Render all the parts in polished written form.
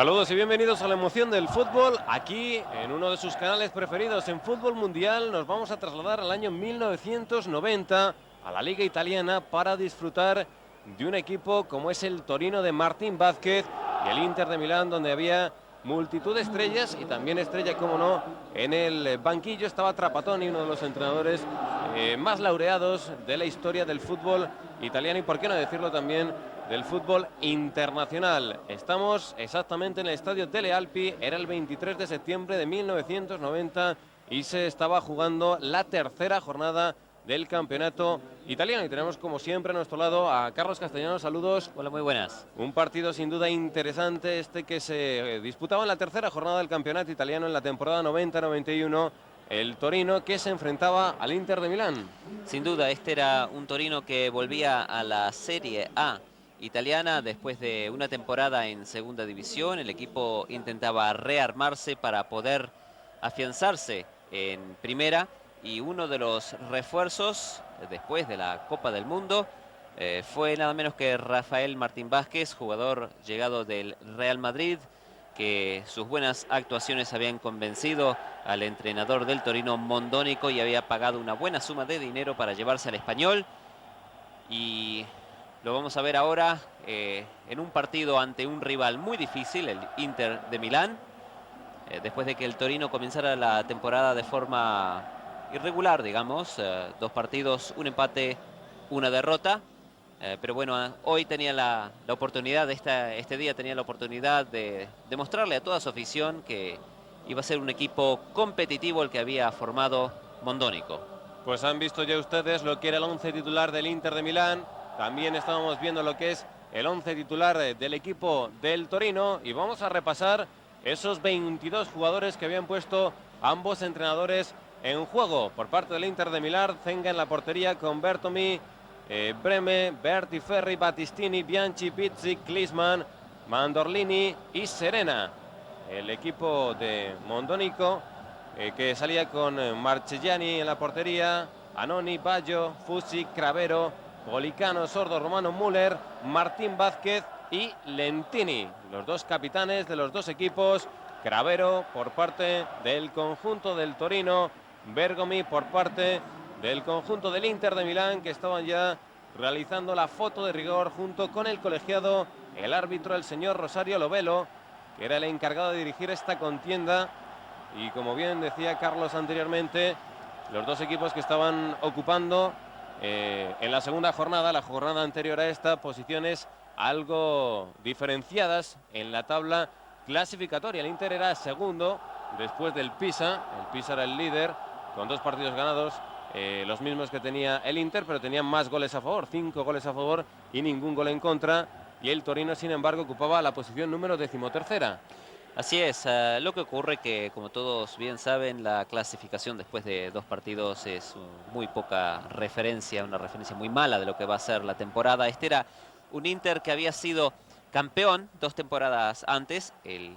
Saludos y bienvenidos a la emoción del fútbol. Aquí, en uno de sus canales preferidos en Fútbol Mundial, nos vamos a trasladar al año 1990 a la Liga Italiana para disfrutar de un equipo como es el Torino de Martín Vázquez y el Inter de Milán, donde había multitud de estrellas y también estrella, como no, en el banquillo estaba Trapattoni, uno de los entrenadores más laureados de la historia del fútbol italiano y, por qué no decirlo, también del fútbol internacional. Estamos exactamente en el estadio Delle Alpi, era el 23 de septiembre de 1990 y se estaba jugando la tercera jornada del campeonato italiano. Y tenemos, como siempre, a nuestro lado a Carlos Castellanos. Saludos. Hola, muy buenas. Un partido sin duda interesante este que se disputaba en la tercera jornada del campeonato italiano en la temporada 90-91. El Torino que se enfrentaba al Inter de Milán. Sin duda, este era un Torino que volvía a la Serie A italiana después de una temporada en segunda división. El equipo intentaba rearmarse para poder afianzarse en primera, y uno de los refuerzos después de la Copa del Mundo fue nada menos que Rafael Martín Vázquez, jugador llegado del Real Madrid, que sus buenas actuaciones habían convencido al entrenador del Torino, Mondonico, y había pagado una buena suma de dinero para llevarse al Español. Y lo vamos a ver ahora en un partido ante un rival muy difícil, el Inter de Milán, después de que el Torino comenzara la temporada de forma irregular, digamos, 2 partidos, un empate, una derrota. Pero bueno, hoy tenía la oportunidad, este día tenía la oportunidad de demostrarle a toda su afición que iba a ser un equipo competitivo el que había formado Mondonico. Pues han visto ya ustedes lo que era el 11 titular del Inter de Milán. También estábamos viendo lo que es el 11 titular del equipo del Torino. Y vamos a repasar esos 22 jugadores que habían puesto ambos entrenadores en juego. Por parte del Inter de Milán, Zenga en la portería con Bertomi, Breme, Berti, Ferri, Battistini, Bianchi, Pizzi, Klinsmann, Mandorlini y Serena. El equipo de Mondonico, que salía con Marchegiani en la portería, Anoni, Baggio, Fusi, Cravero, Policano, Sordo, Romano, Müller, Martín Vázquez y Lentini. Los dos capitanes de los dos equipos. Cravero por parte del conjunto del Torino, Bergomi por parte del conjunto del Inter de Milán, que estaban ya realizando la foto de rigor junto con el colegiado, el árbitro, el señor Rosario Lovelo, que era el encargado de dirigir esta contienda. Y como bien decía Carlos anteriormente, los dos equipos que estaban ocupando en la segunda jornada, la jornada anterior a esta, posiciones algo diferenciadas en la tabla clasificatoria. El Inter era segundo después del Pisa. El Pisa era el líder con 2 partidos ganados, los mismos que tenía el Inter, pero tenían más goles a favor, 5 goles a favor y ningún gol en contra. Y el Torino, sin embargo, ocupaba la posición número 13ª. Así es, lo que ocurre que, como todos bien saben, la clasificación después de 2 partidos es muy poca referencia, una referencia muy mala de lo que va a ser la temporada. Este era un Inter que había sido campeón 2 temporadas antes. El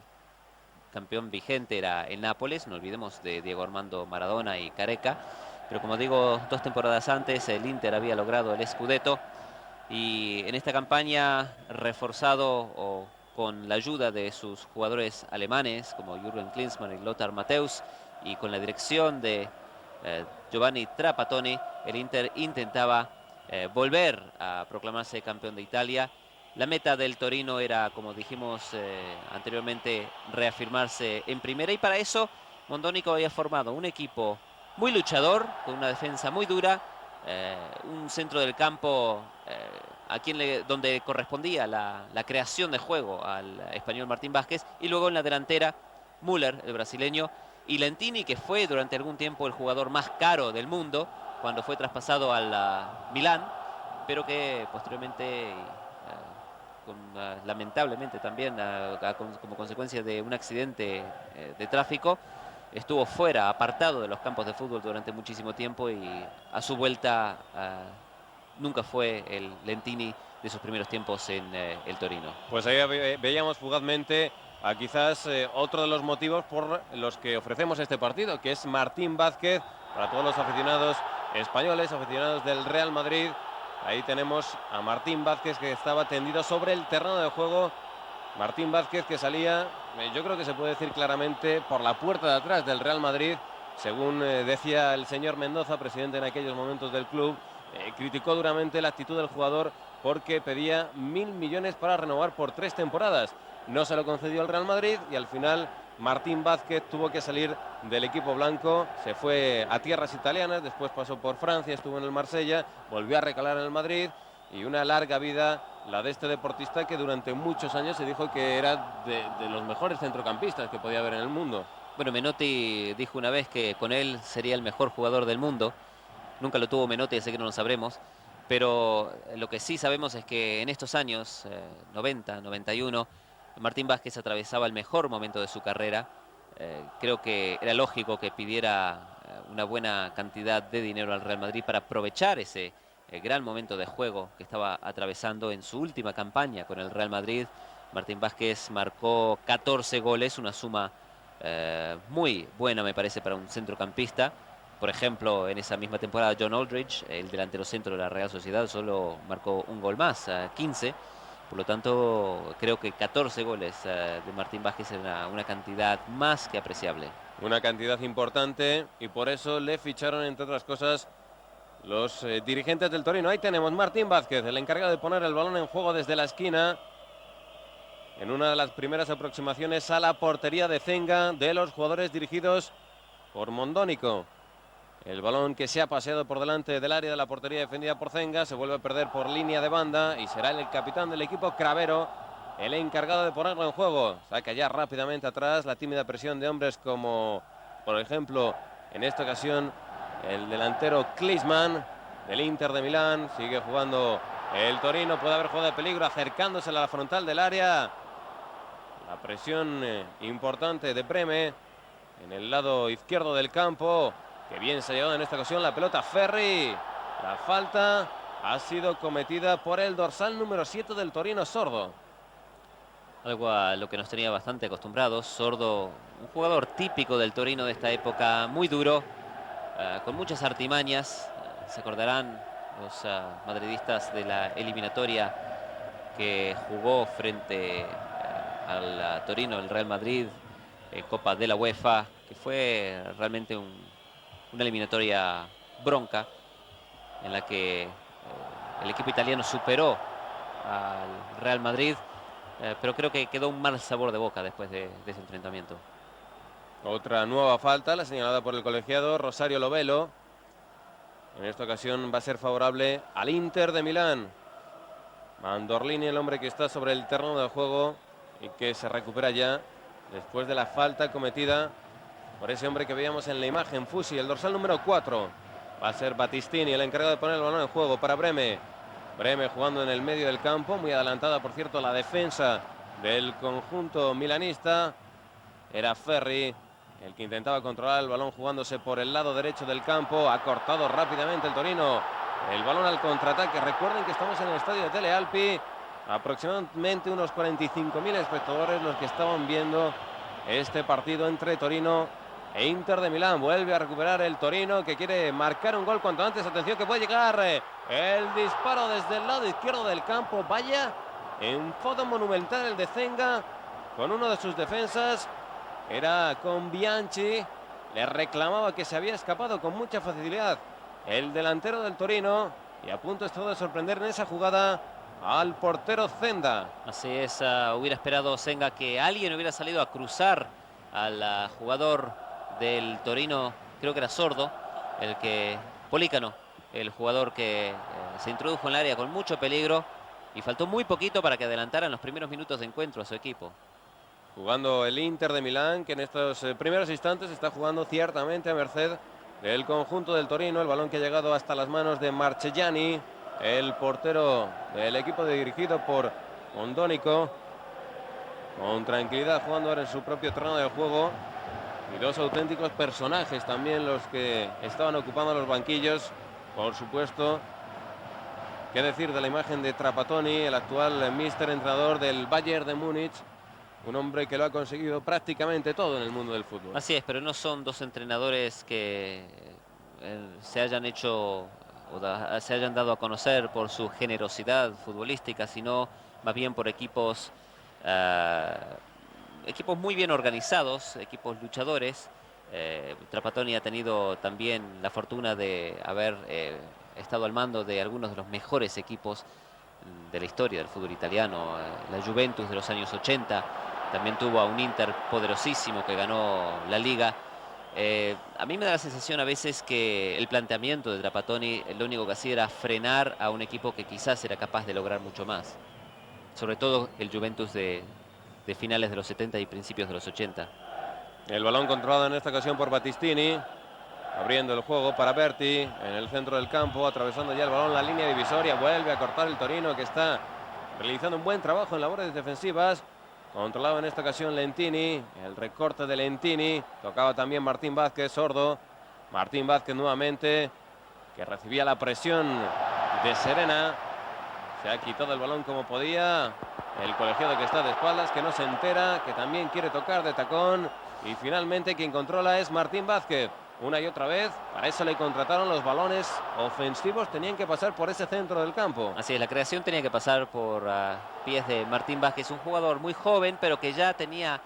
campeón vigente era el Nápoles, no olvidemos de Diego Armando Maradona y Careca. Pero como digo, 2 temporadas antes el Inter había logrado el Scudetto, y en esta campaña, reforzado con la ayuda de sus jugadores alemanes como Jürgen Klinsmann y Lothar Matthäus, y con la dirección de Giovanni Trapattoni, el Inter intentaba volver a proclamarse campeón de Italia. La meta del Torino era, como dijimos anteriormente, reafirmarse en primera, y para eso Mondonico había formado un equipo muy luchador, con una defensa muy dura, un centro del campo donde correspondía la creación de juego al español Martín Vázquez, y luego en la delantera Müller, el brasileño, y Lentini, que fue durante algún tiempo el jugador más caro del mundo cuando fue traspasado al Milán, pero que posteriormente, lamentablemente también como consecuencia de un accidente de tráfico, estuvo fuera, apartado de los campos de fútbol durante muchísimo tiempo, y a su vuelta nunca fue el Lentini de sus primeros tiempos en el Torino. Pues ahí veíamos fugazmente a quizás otro de los motivos por los que ofrecemos este partido, que es Martín Vázquez, para todos los aficionados españoles, aficionados del Real Madrid. Ahí tenemos a Martín Vázquez, que estaba tendido sobre el terreno de juego Martín Vázquez, que salía, yo creo que se puede decir claramente, por la puerta de atrás del Real Madrid, según decía el señor Mendoza, presidente en aquellos momentos del club. Criticó duramente la actitud del jugador porque pedía 1.000 millones para renovar por 3 temporadas. No se lo concedió el Real Madrid y al final Martín Vázquez tuvo que salir del equipo blanco. Se fue a tierras italianas, después pasó por Francia, estuvo en el Marsella, volvió a recalar en el Madrid y una larga vida la de este deportista que durante muchos años se dijo que era de los mejores centrocampistas que podía haber en el mundo. Bueno, Menotti dijo una vez que con él sería el mejor jugador del mundo. Nunca lo tuvo Menotti, así que no lo sabremos. Pero lo que sí sabemos es que en estos años, 90, 91, Martín Vázquez atravesaba el mejor momento de su carrera. Creo que era lógico que pidiera una buena cantidad de dinero al Real Madrid para aprovechar ese gran momento de juego que estaba atravesando en su última campaña con el Real Madrid. Martín Vázquez marcó 14 goles, una suma muy buena me parece para un centrocampista. Por ejemplo, en esa misma temporada John Aldridge, el delantero centro de la Real Sociedad, solo marcó un gol más, 15. Por lo tanto, creo que 14 goles de Martín Vázquez era una cantidad más que apreciable. Una cantidad importante y por eso le ficharon, entre otras cosas, los dirigentes del Torino. Ahí tenemos Martín Vázquez, el encargado de poner el balón en juego desde la esquina. En una de las primeras aproximaciones a la portería de Zenga de los jugadores dirigidos por Mondónico. El balón que se ha paseado por delante del área de la portería defendida por Zenga se vuelve a perder por línea de banda y será el capitán del equipo, Cravero, el encargado de ponerlo en juego. Saca ya rápidamente atrás la tímida presión de hombres como, por ejemplo, en esta ocasión, el delantero Klinsmann del Inter de Milán. Sigue jugando el Torino, puede haber jugada de peligro acercándose a la frontal del área. La presión importante de Breme en el lado izquierdo del campo. Que bien se ha llegado en esta ocasión la pelota Ferri. La falta ha sido cometida por el dorsal número 7 del Torino, Sordo. Algo a lo que nos tenía bastante acostumbrados. Sordo, un jugador típico del Torino de esta época, muy duro, con muchas artimañas. Se acordarán los madridistas de la eliminatoria que jugó frente al Torino, el Real Madrid, Copa de la UEFA, que fue realmente una eliminatoria bronca en la que el equipo italiano superó al Real Madrid, pero creo que quedó un mal sabor de boca después de ese enfrentamiento. Otra nueva falta, la señalada por el colegiado Rosario Lovelo. En esta ocasión va a ser favorable al Inter de Milán. Mandorlini, el hombre que está sobre el terreno de juego y que se recupera ya después de la falta cometida por ese hombre que veíamos en la imagen, Fusi, el dorsal número 4. Va a ser Battistini el encargado de poner el balón en juego para Breme. Breme jugando en el medio del campo, muy adelantada, por cierto, la defensa del conjunto milanista. Era Ferri el que intentaba controlar el balón jugándose por el lado derecho del campo. Ha cortado rápidamente el Torino el balón al contraataque. Recuerden que estamos en el estadio de Telealpi. Aproximadamente unos 45.000 espectadores los que estaban viendo este partido entre Torino e Inter de Milán. Vuelve a recuperar el Torino, que quiere marcar un gol cuanto antes. Atención, que puede llegar el disparo desde el lado izquierdo del campo. Vaya enfodo monumental el de Zenga con uno de sus defensas. Era con Bianchi. Le reclamaba que se había escapado con mucha facilidad el delantero del Torino. Y a punto estuvo de sorprender en esa jugada al portero Zenda. Así es, hubiera esperado Zenga que alguien hubiera salido a cruzar al jugador del Torino, creo que era Sordo, Polícano, el jugador que se introdujo en el área con mucho peligro y faltó muy poquito para que adelantaran los primeros minutos de encuentro a su equipo. Jugando el Inter de Milán, que en estos primeros instantes está jugando ciertamente a merced del conjunto del Torino. El balón que ha llegado hasta las manos de Marchegiani, el portero del equipo dirigido por Mondónico. Con tranquilidad jugando ahora en su propio terreno de juego. Y dos auténticos personajes también los que estaban ocupando los banquillos. Por supuesto, qué decir de la imagen de Trapattoni, el actual míster entrenador del Bayern de Múnich. Un hombre que lo ha conseguido prácticamente todo en el mundo del fútbol. Así es, pero no son dos entrenadores que se hayan hecho o se hayan dado a conocer por su generosidad futbolística, sino más bien por equipos Equipos muy bien organizados, equipos luchadores. Trapattoni ha tenido también la fortuna de haber estado al mando de algunos de los mejores equipos de la historia del fútbol italiano. La Juventus de los años 80, también tuvo a un Inter poderosísimo que ganó la Liga. A mí me da la sensación a veces que el planteamiento de Trapattoni lo único que hacía era frenar a un equipo que quizás era capaz de lograr mucho más. Sobre todo el Juventus de finales de los 70 y principios de los 80. El balón controlado en esta ocasión por Battistini. Abriendo el juego para Berti en el centro del campo, atravesando ya el balón la línea divisoria. Vuelve a cortar el Torino, que está realizando un buen trabajo en labores defensivas. Controlado en esta ocasión Lentini, el recorte de Lentini. Tocaba también Martín Vázquez, sordo. Martín Vázquez nuevamente, que recibía la presión de Serena. Se ha quitado el balón como podía. El colegiado que está de espaldas, que no se entera, que también quiere tocar de tacón. Y finalmente quien controla es Martín Vázquez. Una y otra vez, para eso le contrataron. Los balones ofensivos tenían que pasar por ese centro del campo. Así es, la creación tenía que pasar por pies de Martín Vázquez, un jugador muy joven, pero que ya tenía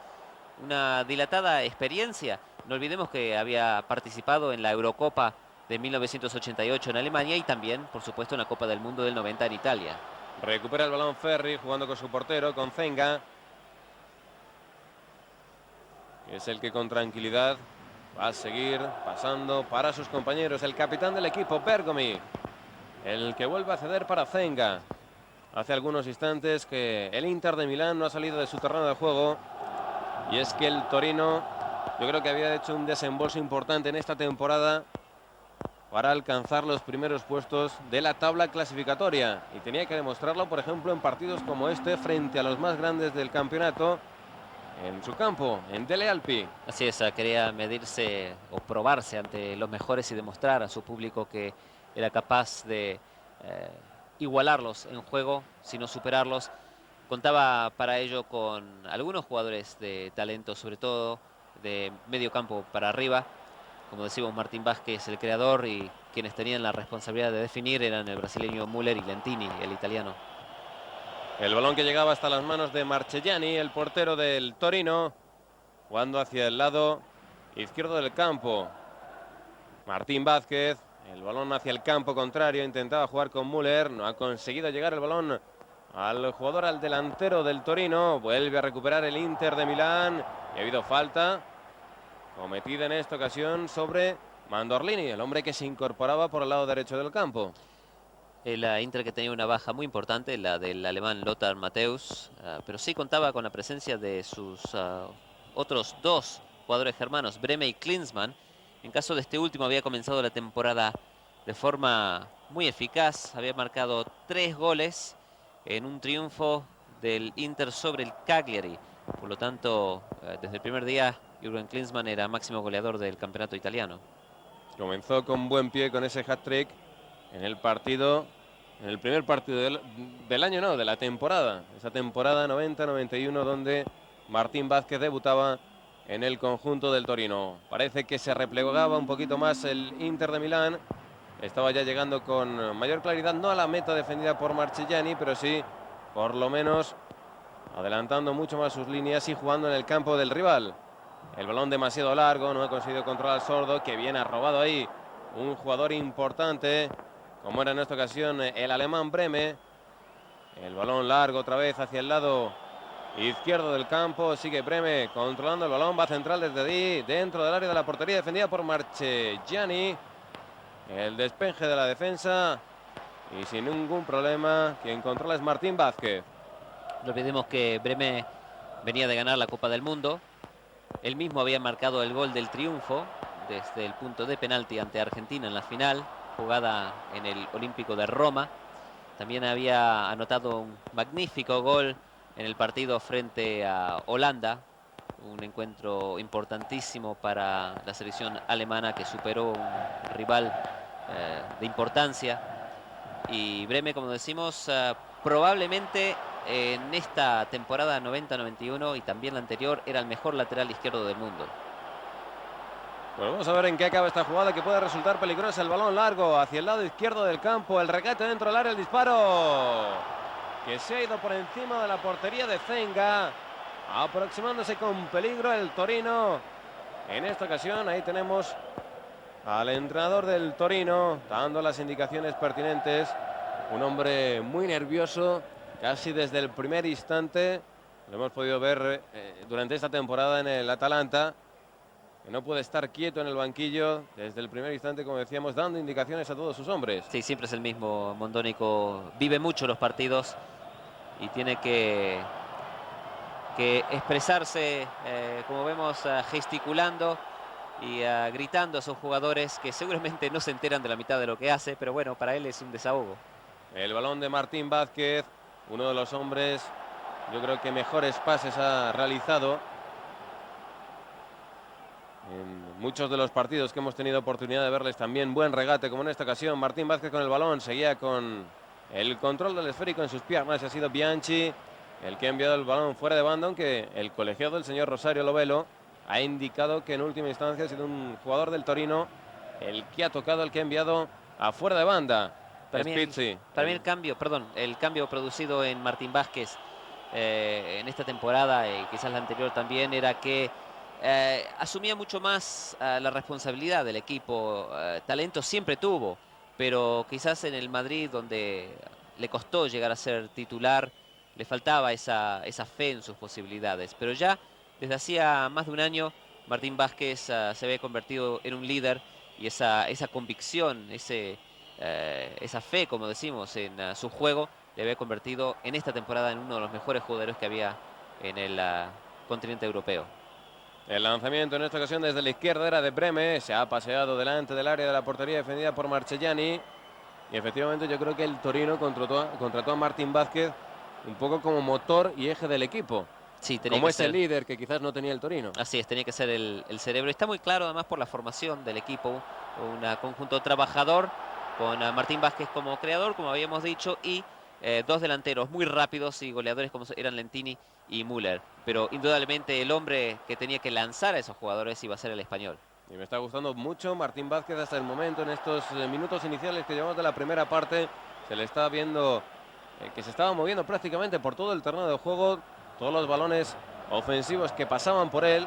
una dilatada experiencia. No olvidemos que había participado en la Eurocopa de 1988 en Alemania y también, por supuesto, en la Copa del Mundo del 90 en Italia. Recupera el balón Ferri, jugando con su portero, con Zenga. Es el que con tranquilidad va a seguir pasando para sus compañeros. El capitán del equipo, Bergomi, el que vuelve a ceder para Zenga. Hace algunos instantes que el Inter de Milán no ha salido de su terreno de juego. Y es que el Torino, yo creo que había hecho un desembolso importante en esta temporada para alcanzar los primeros puestos de la tabla clasificatoria. Y tenía que demostrarlo, por ejemplo, en partidos como este, frente a los más grandes del campeonato, en su campo, en Dele Alpi. Así es, quería medirse o probarse ante los mejores y demostrar a su público que era capaz de igualarlos en juego, sino superarlos. Contaba para ello con algunos jugadores de talento, sobre todo de medio campo para arriba. Como decimos, Martín Vázquez, el creador, y quienes tenían la responsabilidad de definir eran el brasileño Müller y Lentini, el italiano. El balón que llegaba hasta las manos de Marchegiani, el portero del Torino, jugando hacia el lado izquierdo del campo. Martín Vázquez, el balón hacia el campo contrario, intentaba jugar con Müller, no ha conseguido llegar el balón al jugador, al delantero del Torino. Vuelve a recuperar el Inter de Milán y ha habido falta cometida en esta ocasión sobre Mandorlini, el hombre que se incorporaba por el lado derecho del campo. El Inter que tenía una baja muy importante, la del alemán Lothar Matthäus, pero sí contaba con la presencia de sus otros dos jugadores germanos, Breme y Klinsmann. En caso de este último, había comenzado la temporada de forma muy eficaz, había marcado 3 goles en un triunfo del Inter sobre el Cagliari. Por lo tanto, desde el primer día, Jürgen Klinsmann era máximo goleador del campeonato italiano. Comenzó con buen pie con ese hat-trick en el partido, en el primer partido del año, no, de la temporada. Esa temporada 90-91, donde Martín Vázquez debutaba en el conjunto del Torino. Parece que se replegaba un poquito más el Inter de Milán. Estaba ya llegando con mayor claridad, no a la meta defendida por Marchegiani, pero sí, por lo menos, adelantando mucho más sus líneas y jugando en el campo del rival. El balón demasiado largo, no ha conseguido controlar al sordo, que bien ha robado ahí un jugador importante, como era en esta ocasión el alemán Breme. El balón largo otra vez hacia el lado izquierdo del campo. Sigue Breme controlando el balón, va central desde ahí, dentro del área de la portería, defendida por Marchegiani. El despeje de la defensa y sin ningún problema, quien controla es Martín Vázquez. No olvidemos que Breme venía de ganar la Copa del Mundo. Él mismo había marcado el gol del triunfo desde el punto de penalti ante Argentina en la final, jugada en el Olímpico de Roma. También había anotado un magnífico gol en el partido frente a Holanda, un encuentro importantísimo para la selección alemana, que superó un rival de importancia. Y Breme, como decimos, probablemente en esta temporada 90-91 y también la anterior, era el mejor lateral izquierdo del mundo. Pues vamos a ver en qué acaba esta jugada, que puede resultar peligrosa. El balón largo hacia el lado izquierdo del campo, el regate dentro del área, el disparo. que se ha ido por encima de la portería de Zenga, aproximándose con peligro el Torino. En esta ocasión ahí tenemos al entrenador del Torino dando las indicaciones pertinentes. Un hombre muy nervioso, casi desde el primer instante. Lo hemos podido ver durante esta temporada en el Atalanta, que no puede estar quieto en el banquillo desde el primer instante, como decíamos, dando indicaciones a todos sus hombres. Sí, siempre es el mismo. Mondonico vive mucho los partidos y tiene que expresarse, como vemos, gesticulando y gritando a sus jugadores, que seguramente no se enteran de la mitad de lo que hace, pero bueno, para él es un desahogo. El balón de Martín Vázquez, uno de los hombres, yo creo que mejores pases ha realizado en muchos de los partidos que hemos tenido oportunidad de verles. También buen regate, como en esta ocasión. Martín Vázquez con el balón, seguía con el control del esférico en sus piernas. Ha sido Bianchi el que ha enviado el balón fuera de banda, aunque el colegiado del señor Rosario Lovelo ha indicado que en última instancia ha sido un jugador del Torino el que ha tocado, el que ha enviado a fuera de banda. Para mí el cambio producido en Martín Vázquez en esta temporada y quizás la anterior también, era que asumía mucho más la responsabilidad del equipo. Talento siempre tuvo, pero quizás en el Madrid, donde le costó llegar a ser titular, le faltaba esa fe en sus posibilidades. Pero ya desde hacía más de un año Martín Vázquez se ve convertido en un líder, y esa convicción, esa fe, como decimos, en su juego, le había convertido en esta temporada en uno de los mejores jugadores que había en el continente europeo. El lanzamiento en esta ocasión desde la izquierda era de Breme. Se ha paseado delante del área de la portería defendida por Marchellani. Y efectivamente yo creo que el Torino contrató a Martín Vázquez un poco como motor y eje del equipo. Sí, como ese líder que quizás no tenía el Torino. Así es, tenía que ser el cerebro. Está muy claro además por la formación del equipo. Un conjunto trabajador con Martín Vázquez como creador, como habíamos dicho, y dos delanteros muy rápidos y goleadores como eran Lentini y Müller. Pero indudablemente el hombre que tenía que lanzar a esos jugadores iba a ser el español. Y me está gustando mucho Martín Vázquez hasta el momento. En estos minutos iniciales que llevamos de la primera parte, se le está viendo que se estaba moviendo prácticamente por todo el terreno de juego. Todos los balones ofensivos que pasaban por él,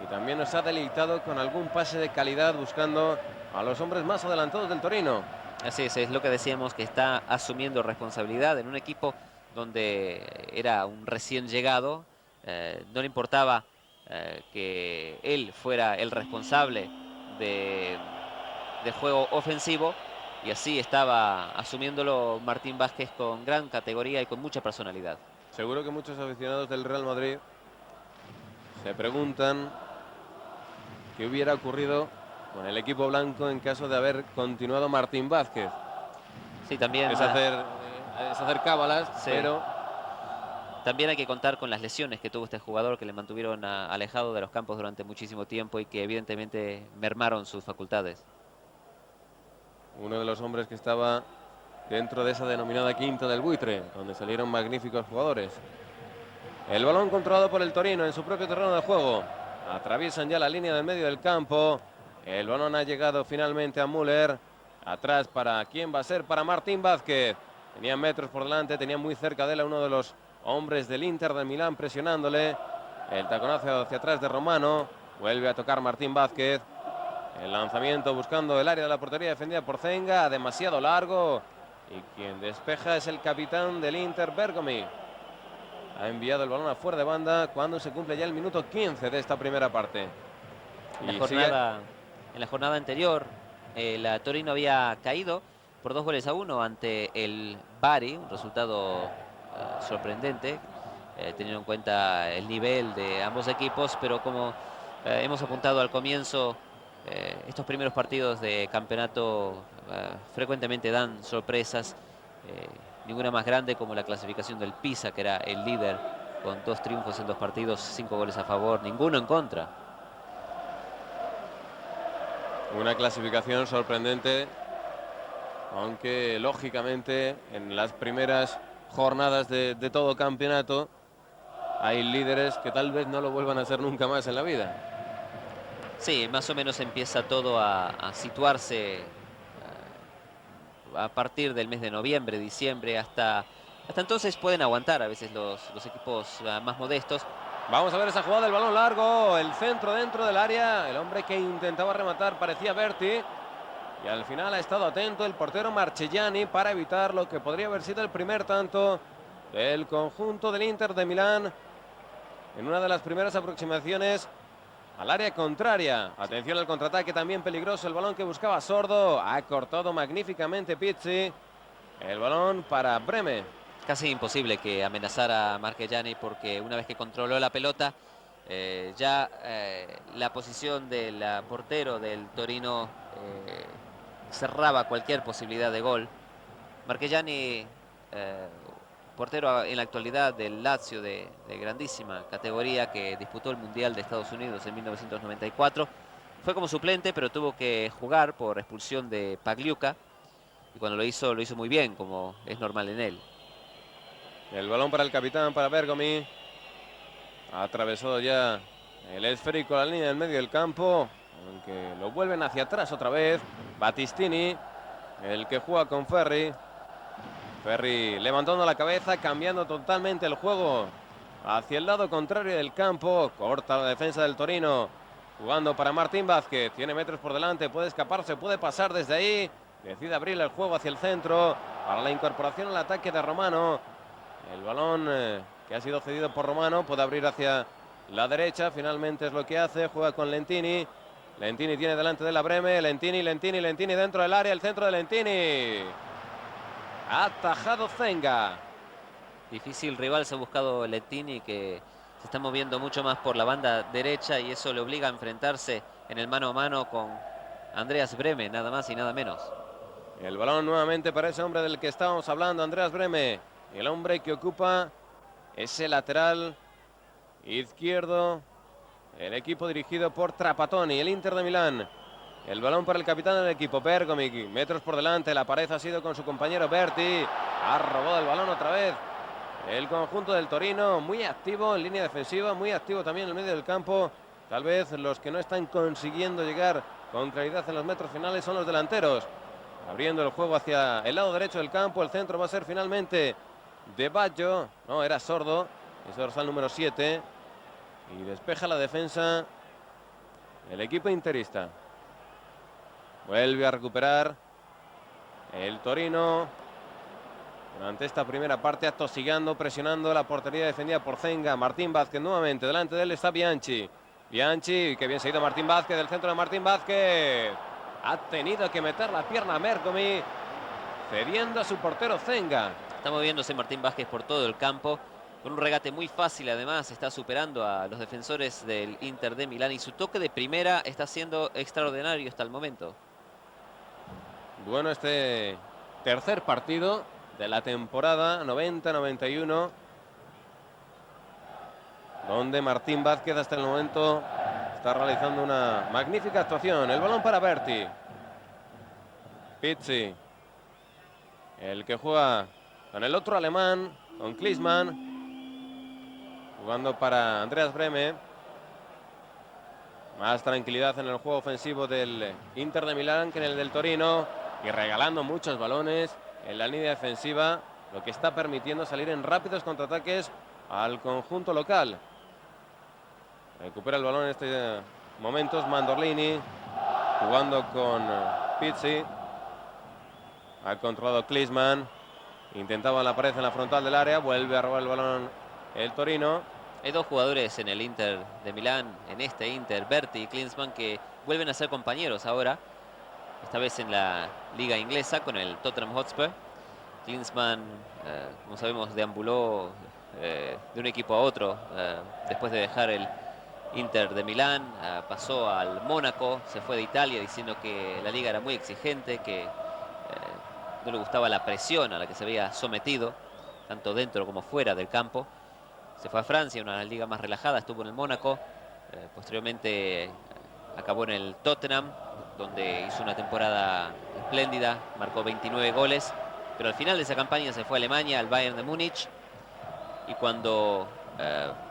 y también nos ha deleitado con algún pase de calidad buscando a los hombres más adelantados del Torino. Así es lo que decíamos, que está asumiendo responsabilidad en un equipo donde era un recién llegado. No le importaba que él fuera el responsable del juego ofensivo, y así estaba asumiéndolo Martín Vázquez con gran categoría y con mucha personalidad. Seguro que muchos aficionados del Real Madrid se preguntan qué hubiera ocurrido con el equipo blanco en caso de haber continuado Martín Vázquez. Sí, también es hacer cábalas, sí. Pero también hay que contar con las lesiones que tuvo este jugador, que le mantuvieron alejado de los campos durante muchísimo tiempo y que evidentemente mermaron sus facultades. Uno de los hombres que estaba dentro de esa denominada quinta del buitre, donde salieron magníficos jugadores. El balón controlado por el Torino en su propio terreno de juego. Atraviesan ya la línea del medio del campo. El balón ha llegado finalmente a Müller. Atrás, ¿para quién va a ser? Para Martín Vázquez. Tenía metros por delante, tenía muy cerca de él a uno de los hombres del Inter de Milán presionándole. El taconazo hacia atrás de Romano. Vuelve a tocar Martín Vázquez. El lanzamiento buscando el área de la portería defendida por Zenga. Demasiado largo. Y quien despeja es el capitán del Inter, Bergomi. Ha enviado el balón afuera de banda cuando se cumple ya el minuto 15 de esta primera parte. En la jornada anterior, el Torino había caído por 2-1 ante el Bari, un resultado sorprendente, teniendo en cuenta el nivel de ambos equipos, pero como hemos apuntado al comienzo, estos primeros partidos de campeonato frecuentemente dan sorpresas, ninguna más grande como la clasificación del Pisa, que era el líder con 2 triunfos en 2 partidos, 5 goles a favor, ninguno en contra. Una clasificación sorprendente, aunque lógicamente en las primeras jornadas de todo campeonato hay líderes que tal vez no lo vuelvan a hacer nunca más en la vida. Sí, más o menos empieza todo a situarse a partir del mes de noviembre, diciembre, hasta Hasta entonces pueden aguantar a veces los equipos más modestos. Vamos a ver esa jugada del balón largo, el centro dentro del área, el hombre que intentaba rematar parecía Berti. Y al final ha estado atento el portero Marchegiani para evitar lo que podría haber sido el primer tanto del conjunto del Inter de Milán en una de las primeras aproximaciones al área contraria. Atención al contraataque también peligroso, el balón que buscaba Sordo, ha cortado magníficamente Pizzi. El balón para Breme. Casi imposible que amenazara a Marchegiani porque una vez que controló la pelota, la posición del portero del Torino cerraba cualquier posibilidad de gol. Marchegiani, portero en la actualidad del Lazio de grandísima categoría, que disputó el Mundial de Estados Unidos en 1994. Fue como suplente, pero tuvo que jugar por expulsión de Pagliuca. Y cuando lo hizo muy bien, como es normal en él. El balón para el capitán, para Bergomi. Ha atravesado ya el esférico, la línea del medio del campo. Aunque lo vuelven hacia atrás otra vez. Battistini, el que juega con Ferri. Ferri levantando la cabeza, cambiando totalmente el juego hacia el lado contrario del campo. Corta la defensa del Torino. Jugando para Martín Vázquez. Tiene metros por delante, puede escaparse, puede pasar desde ahí. Decide abrir el juego hacia el centro para la incorporación al ataque de Romano. El balón que ha sido cedido por Romano puede abrir hacia la derecha. Finalmente es lo que hace. Juega con Lentini. Lentini tiene delante de la Breme. Lentini dentro del área. El centro de Lentini. Ha atajado Zenga. Difícil rival se ha buscado Lentini, que se está moviendo mucho más por la banda derecha y eso le obliga a enfrentarse en el mano a mano con Andreas Breme, nada más y nada menos. El balón nuevamente para ese hombre del que estábamos hablando, Andreas Breme. El hombre que ocupa ese lateral izquierdo. El equipo dirigido por Trapattoni, el Inter de Milán. El balón para el capitán del equipo, Bergomi. Metros por delante, la pared ha sido con su compañero Berti. Ha robado el balón otra vez. El conjunto del Torino, muy activo en línea defensiva, muy activo también en el medio del campo. Tal vez los que no están consiguiendo llegar con claridad en los metros finales son los delanteros. Abriendo el juego hacia el lado derecho del campo. El centro va a ser finalmente de Baggio. No, era Sordo. Es dorsal número 7. Y despeja la defensa el equipo interista. Vuelve a recuperar el Torino. Durante esta primera parte atosigando, presionando la portería defendida por Zenga. Martín Vázquez nuevamente. Delante de él está Bianchi. Bianchi, que bien seguido Martín Vázquez. Del centro de Martín Vázquez. Ha tenido que meter la pierna a Bergomi, cediendo a su portero Zenga. Está moviéndose Martín Vázquez por todo el campo, con un regate muy fácil. Además está superando a los defensores del Inter de Milán y su toque de primera está siendo extraordinario hasta el momento. Bueno, este tercer partido de la temporada 90-91, donde Martín Vázquez hasta el momento está realizando una magnífica actuación. El balón para Berti. Pizzi. El que juega con el otro alemán, con Klinsmann. Jugando para Andreas Breme. Más tranquilidad en el juego ofensivo del Inter de Milán que en el del Torino. Y regalando muchos balones en la línea defensiva, lo que está permitiendo salir en rápidos contraataques al conjunto local. Recupera el balón en estos momentos Mandorlini, jugando con Pizzi. Ha controlado Klinsmann. Intentaba la pared en la frontal del área. Vuelve a robar el balón el Torino. Hay dos jugadores en el Inter de Milán, en este Inter, Berti y Klinsmann, que vuelven a ser compañeros ahora. Esta vez en la liga inglesa con el Tottenham Hotspur. Klinsmann, como sabemos, deambuló de un equipo a otro después de dejar el Inter de Milán. Pasó al Mónaco, se fue de Italia diciendo que la liga era muy exigente, que no le gustaba la presión a la que se había sometido, tanto dentro como fuera del campo. Se fue a Francia, una liga más relajada, estuvo en el Mónaco. Posteriormente acabó en el Tottenham, donde hizo una temporada espléndida, marcó 29 goles. Pero al final de esa campaña se fue a Alemania, al Bayern de Múnich. Y cuando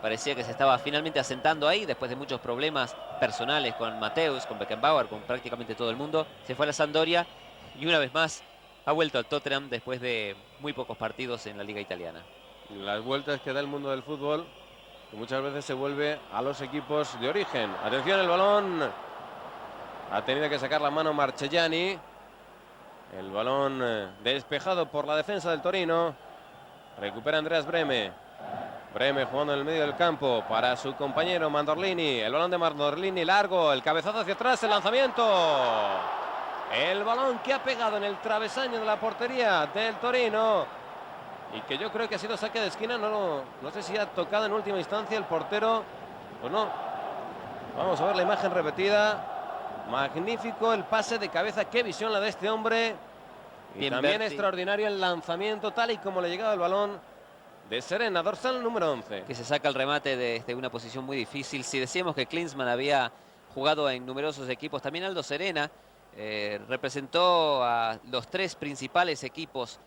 parecía que se estaba finalmente asentando ahí, después de muchos problemas personales con Mateus, con Beckenbauer, con prácticamente todo el mundo, se fue a la Sampdoria y una vez más Ha vuelto al Tottenham después de muy pocos partidos en la liga italiana. Las vueltas que da el mundo del fútbol, que muchas veces se vuelve a los equipos de origen. Atención, el balón. Ha tenido que sacar la mano Marchegiani. El balón despejado por la defensa del Torino. Recupera Andreas Breme. Breme jugando en el medio del campo para su compañero Mandorlini. El balón de Mandorlini largo. El cabezazo hacia atrás. El lanzamiento. El balón que ha pegado en el travesaño de la portería del Torino. Y que yo creo que ha sido saque de esquina. No sé si ha tocado en última instancia el portero. Pues no. Vamos a ver la imagen repetida. Magnífico el pase de cabeza. Qué visión la de este hombre. Y Bien, también Berti. extraordinario el lanzamiento, tal y como le llegaba el balón de Serena, dorsal número 11. Que se saca el remate desde una posición muy difícil. Si decíamos que Klinsmann había jugado en numerosos equipos, también Aldo Serena representó a los 3 principales equipos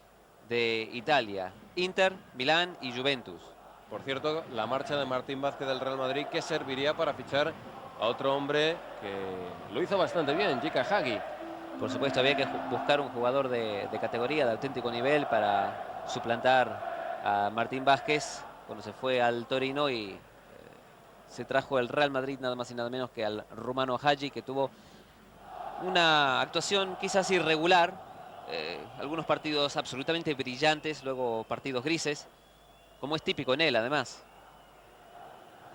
de Italia: Inter, Milán y Juventus. Por cierto, la marcha de Martín Vázquez del Real Madrid, que serviría para fichar a otro hombre que lo hizo bastante bien, Jika Hagi. Por supuesto, había que buscar un jugador de categoría, de auténtico nivel, para suplantar a Martín Vázquez cuando se fue al Torino, y se trajo el Real Madrid nada más y nada menos que al rumano Hagi, que tuvo una actuación quizás irregular, algunos partidos absolutamente brillantes, luego partidos grises, como es típico en él además.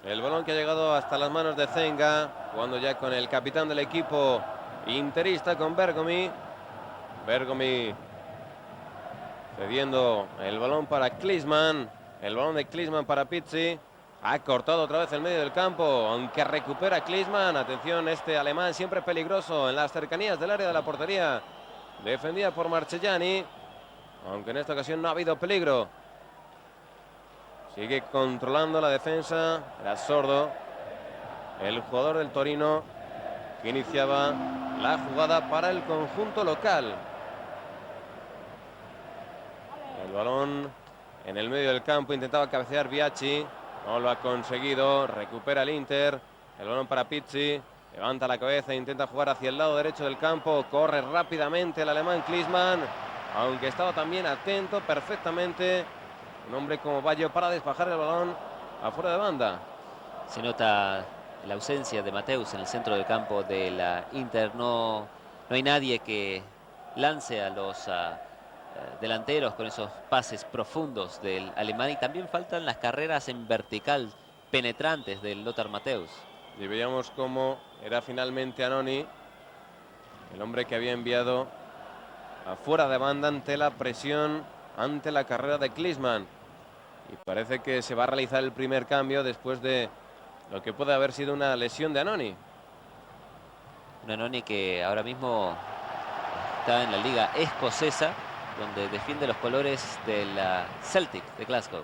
El balón que ha llegado hasta las manos de Zenga, jugando ya con el capitán del equipo interista, con Bergomi. Bergomi cediendo el balón para Klinsmann. El balón de Klinsmann para Pizzi. Ha cortado otra vez el medio del campo, aunque recupera Klinsmann. Atención, este alemán siempre peligroso en las cercanías del área de la portería, defendida por Marchegiani, aunque en esta ocasión no ha habido peligro. Sigue controlando la defensa. Era Sordo, el jugador del Torino, que iniciaba la jugada para el conjunto local. El balón en el medio del campo, intentaba cabecear Biaggi, no lo ha conseguido. Recupera el Inter, el balón para Pizzi, levanta la cabeza, intenta jugar hacia el lado derecho del campo, corre rápidamente el alemán Klinsmann, aunque estaba también atento perfectamente un hombre como Baggio para despejar el balón afuera de banda. Se nota la ausencia de Mateus en el centro del campo de la Inter. No hay nadie que lance a los delanteros con esos pases profundos del alemán, y también faltan las carreras en vertical penetrantes del Lothar Matthäus. Y veíamos cómo era finalmente Annoni, el hombre que había enviado afuera de banda ante la presión, ante la carrera de Klinsmann. Y parece que se va a realizar el primer cambio después de lo que puede haber sido una lesión de Annoni. Un Annoni que ahora mismo está en la liga escocesa, donde defiende los colores de la Celtic de Glasgow.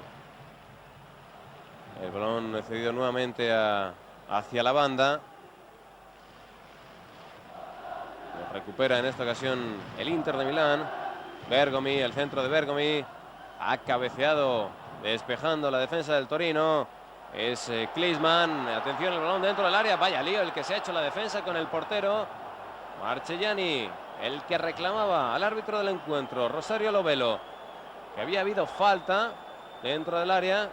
El balón cedido nuevamente hacia la banda. Lo recupera en esta ocasión el Inter de Milán. Bergomi, el centro de Bergomi. Ha cabeceado, despejando la defensa del Torino. Es Klinsmann. Atención, el balón dentro del área. Vaya lío el que se ha hecho la defensa con el portero Marchegiani, el que reclamaba al árbitro del encuentro, Rosario Lovelo, que había habido falta dentro del área.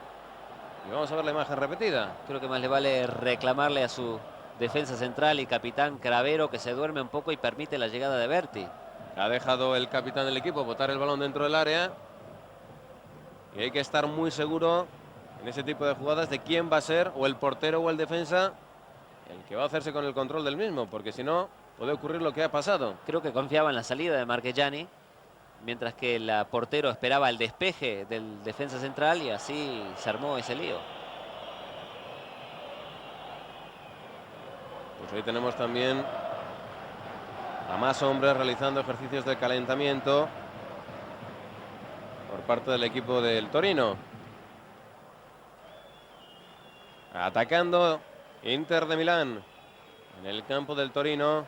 Y vamos a ver la imagen repetida. Creo que más le vale reclamarle a su defensa central y capitán Cravero, que se duerme un poco y permite la llegada de Berti. Ha dejado el capitán del equipo botar el balón dentro del área. Y hay que estar muy seguro en ese tipo de jugadas de quién va a ser, o el portero o el defensa, el que va a hacerse con el control del mismo, porque si no puede ocurrir lo que ha pasado. Creo que confiaba en la salida de Marchegiani, mientras que el portero esperaba el despeje del defensa central, y así se armó ese lío. Pues ahí tenemos también a más hombres realizando ejercicios de calentamiento por parte del equipo del Torino. Atacando Inter de Milán en el campo del Torino.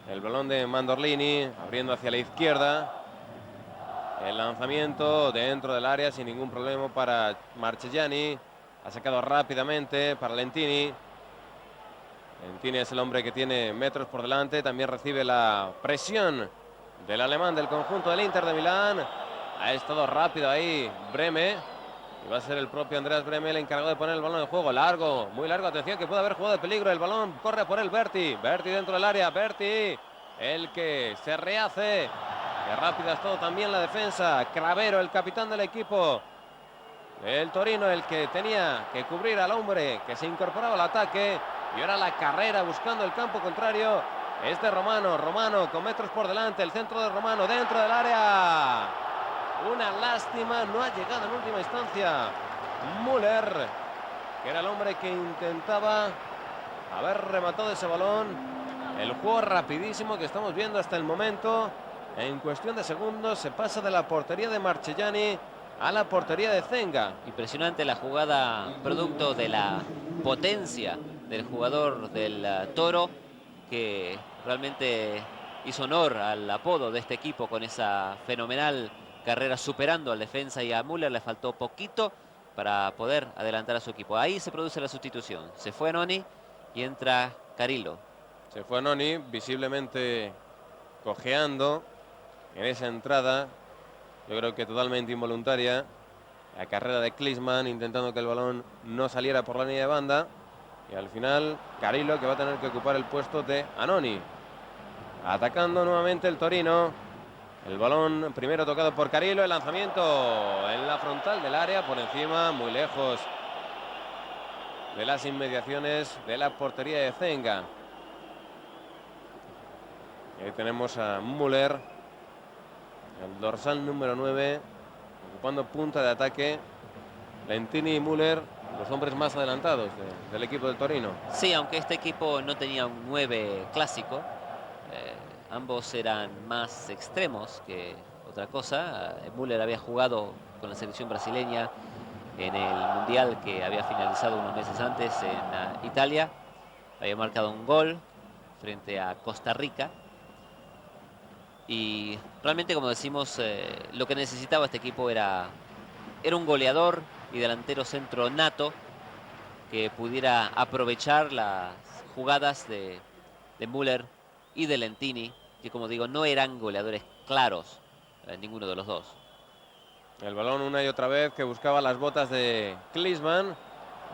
El balón de Mandorlini abriendo hacia la izquierda. El lanzamiento dentro del área sin ningún problema para Marchegiani. Ha sacado rápidamente para Lentini. Lentini es el hombre que tiene metros por delante. También recibe la presión del alemán del conjunto del Inter de Milán. Ha estado rápido ahí Breme. Y va a ser el propio Andreas Breme el encargado de poner el balón en juego. Largo, muy largo. Atención que puede haber jugado de peligro. El balón corre por el Berti. Berti dentro del área. Berti, el que se rehace. Qué rápida es todo también la defensa. Cravero, el capitán del equipo el Torino, el que tenía que cubrir al hombre que se incorporaba al ataque. Y ahora la carrera buscando el campo contrario es de Romano. Romano con metros por delante. El centro de Romano dentro del área. Una lástima, no ha llegado en última instancia Müller, que era el hombre que intentaba haber rematado ese balón. El juego rapidísimo que estamos viendo hasta el momento. En cuestión de segundos se pasa de la portería de Marchegiani a la portería de Zenga. Impresionante la jugada, producto de la potencia del jugador del Toro, que realmente hizo honor al apodo de este equipo con esa fenomenal carrera superando al defensa, y a Müller le faltó poquito para poder adelantar a su equipo. Ahí se produce la sustitución. Se fue Noni y entra Carrillo. Se fue Noni, visiblemente cojeando en esa entrada. Yo creo que totalmente involuntaria. La carrera de Klinsmann intentando que el balón no saliera por la línea de banda. Y al final Carrillo, que va a tener que ocupar el puesto de Anoni. Atacando nuevamente el Torino. El balón primero tocado por Carrillo, el lanzamiento en la frontal del área, por encima, muy lejos de las inmediaciones de la portería de Zenga. Ahí tenemos a Müller, el dorsal número 9, ocupando punta de ataque. Lentini y Müller, los hombres más adelantados del equipo del Torino. Sí, aunque este equipo no tenía un 9 clásico. Ambos eran más extremos que otra cosa. Müller había jugado con la selección brasileña en el Mundial que había finalizado unos meses antes en Italia. Había marcado un gol frente a Costa Rica. Y realmente, como decimos, lo que necesitaba este equipo era un goleador y delantero centro nato que pudiera aprovechar las jugadas de Müller y de Lentini, que, como digo, no eran goleadores claros, ninguno de los dos. El balón una y otra vez que buscaba las botas de Klinsmann.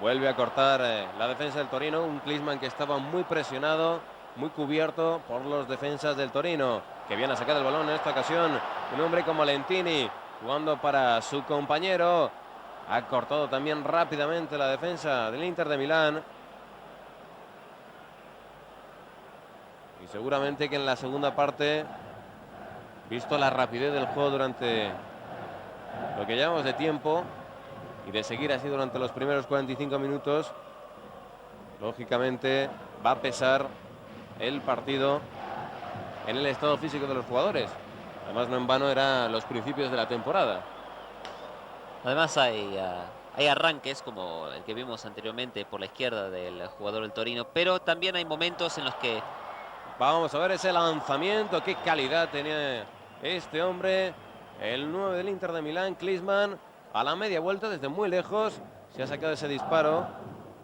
Vuelve a cortar la defensa del Torino. Un Klinsmann que estaba muy presionado, muy cubierto por los defensas del Torino, que viene a sacar el balón en esta ocasión. Un hombre como Lentini jugando para su compañero. Ha cortado también rápidamente la defensa del Inter de Milán. Y seguramente que en la segunda parte, visto la rapidez del juego durante lo que llevamos de tiempo y de seguir así durante los primeros 45 minutos, lógicamente va a pesar el partido en el estado físico de los jugadores. Además, no en vano eran los principios de la temporada. Además hay arranques como el que vimos anteriormente por la izquierda del jugador del Torino, pero también hay momentos en los que... Vamos a ver ese lanzamiento, qué calidad tenía este hombre, el 9 del Inter de Milán, Klinsmann, a la media vuelta desde muy lejos, se ha sacado ese disparo,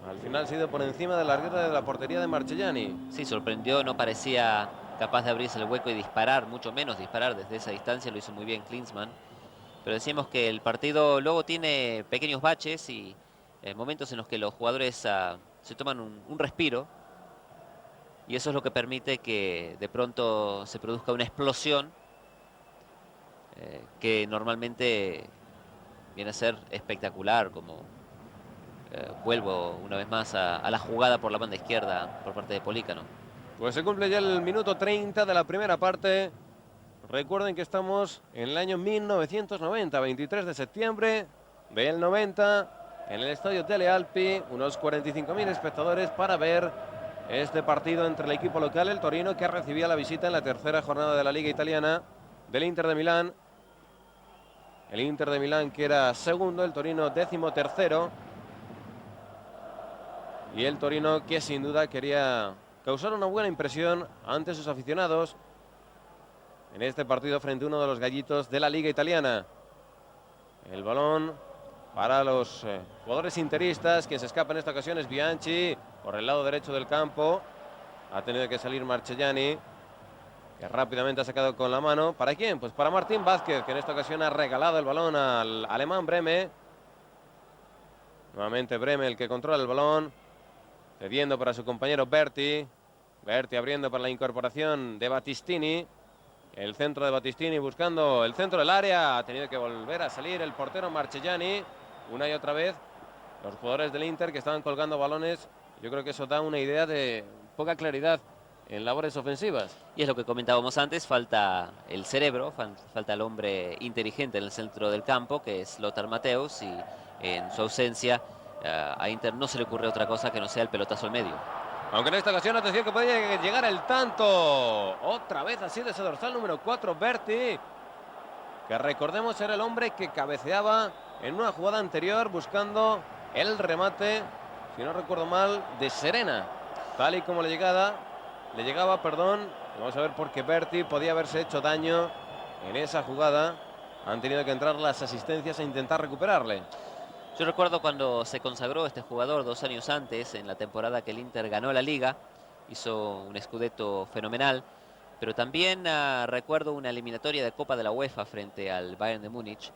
al final ha sido por encima de la larguera de la portería de Marchegiani. Sí, sorprendió, no parecía capaz de abrirse el hueco y disparar, mucho menos disparar desde esa distancia, lo hizo muy bien Klinsmann. Pero decíamos que el partido luego tiene pequeños baches y momentos en los que los jugadores se toman un respiro. Y eso es lo que permite que de pronto se produzca una explosión que normalmente viene a ser espectacular, como vuelvo una vez más a la jugada por la banda izquierda por parte de Polícano. Pues se cumple ya el minuto 30 de la primera parte. Recuerden que estamos en el año 1990, 23 de septiembre del 90, en el estadio Tele Alpi, unos 45.000 espectadores para ver este partido entre el equipo local, el Torino, que recibía la visita en la tercera jornada de la Liga Italiana del Inter de Milán. El Inter de Milán, que era segundo, el Torino 13º. Y el Torino, que sin duda quería causar una buena impresión ante sus aficionados en este partido frente a uno de los gallitos de la Liga Italiana. El balón para los jugadores interistas. Quien se escapa en esta ocasión es Bianchi por el lado derecho del campo. Ha tenido que salir Marchegiani. que rápidamente ha sacado con la mano. ¿Para quién? Pues para Martín Vázquez, que en esta ocasión ha regalado el balón al alemán Breme. Nuevamente Breme el que controla el balón, cediendo para su compañero Berti. Berti abriendo para la incorporación de Battistini. El centro de Battistini buscando el centro del área. Ha tenido que volver a salir el portero Marchellani. Una y otra vez los jugadores del Inter que estaban colgando balones. Yo creo que eso da una idea de poca claridad en labores ofensivas. Y es lo que comentábamos antes, falta el cerebro, falta el hombre inteligente en el centro del campo, que es Lothar Matthäus, y en su ausencia a Inter no se le ocurre otra cosa que no sea el pelotazo al medio. Aunque en esta ocasión, atención que podría llegar el tanto. Otra vez así de ese dorsal número 4, Berti. Que recordemos era el hombre que cabeceaba en una jugada anterior buscando el remate, si no recuerdo mal, de Serena. Tal y como le llegaba, perdón. Vamos a ver por qué Berti podía haberse hecho daño en esa jugada. Han tenido que entrar las asistencias a intentar recuperarle. Yo recuerdo cuando se consagró este jugador 2 años antes, en la temporada que el Inter ganó la Liga, hizo un scudetto fenomenal, pero también recuerdo una eliminatoria de Copa de la UEFA frente al Bayern de Múnich.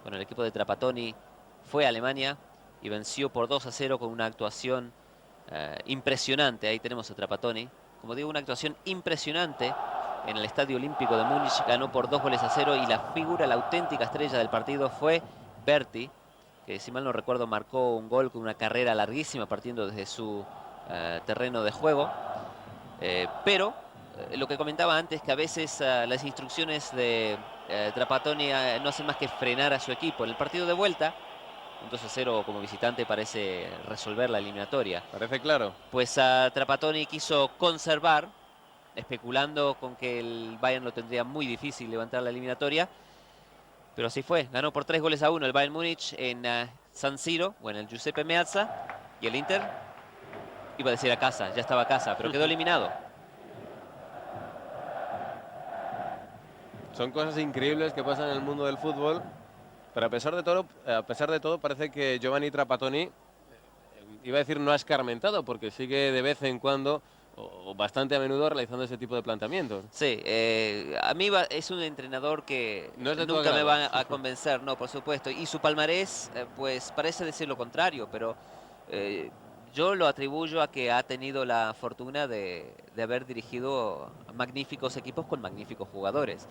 Bueno, el equipo de Trapattoni fue a Alemania y venció por 2-0 con una actuación impresionante. Ahí tenemos a Trapattoni. Como digo, una actuación impresionante en el Estadio Olímpico de Múnich. Ganó por 2-0 y la figura, la auténtica estrella del partido fue Berti, que si mal no recuerdo marcó un gol con una carrera larguísima partiendo desde su terreno de juego. Pero lo que comentaba antes, que a veces las instrucciones de Trapattoni no hacen más que frenar a su equipo. En el partido de vuelta, un 2-0 como visitante parece resolver la eliminatoria. Parece claro. Pues Trapattoni quiso conservar, especulando con que el Bayern lo tendría muy difícil levantar la eliminatoria. Pero así fue, ganó por 3-1 el Bayern Múnich en San Siro, o en el Giuseppe Meazza, y el Inter iba a decir a casa, ya estaba a casa, pero quedó eliminado. Son cosas increíbles que pasan en el mundo del fútbol, pero a pesar de todo parece que Giovanni Trapattoni, iba a decir no ha escarmentado, porque sigue de vez en cuando o bastante a menudo realizando ese tipo de planteamientos. Sí, a mí es un entrenador que no es de nunca me va a convencer, no, por supuesto. Y su palmarés, pues parece decir lo contrario, pero yo lo atribuyo a que ha tenido la fortuna de haber dirigido magníficos equipos con magníficos jugadores.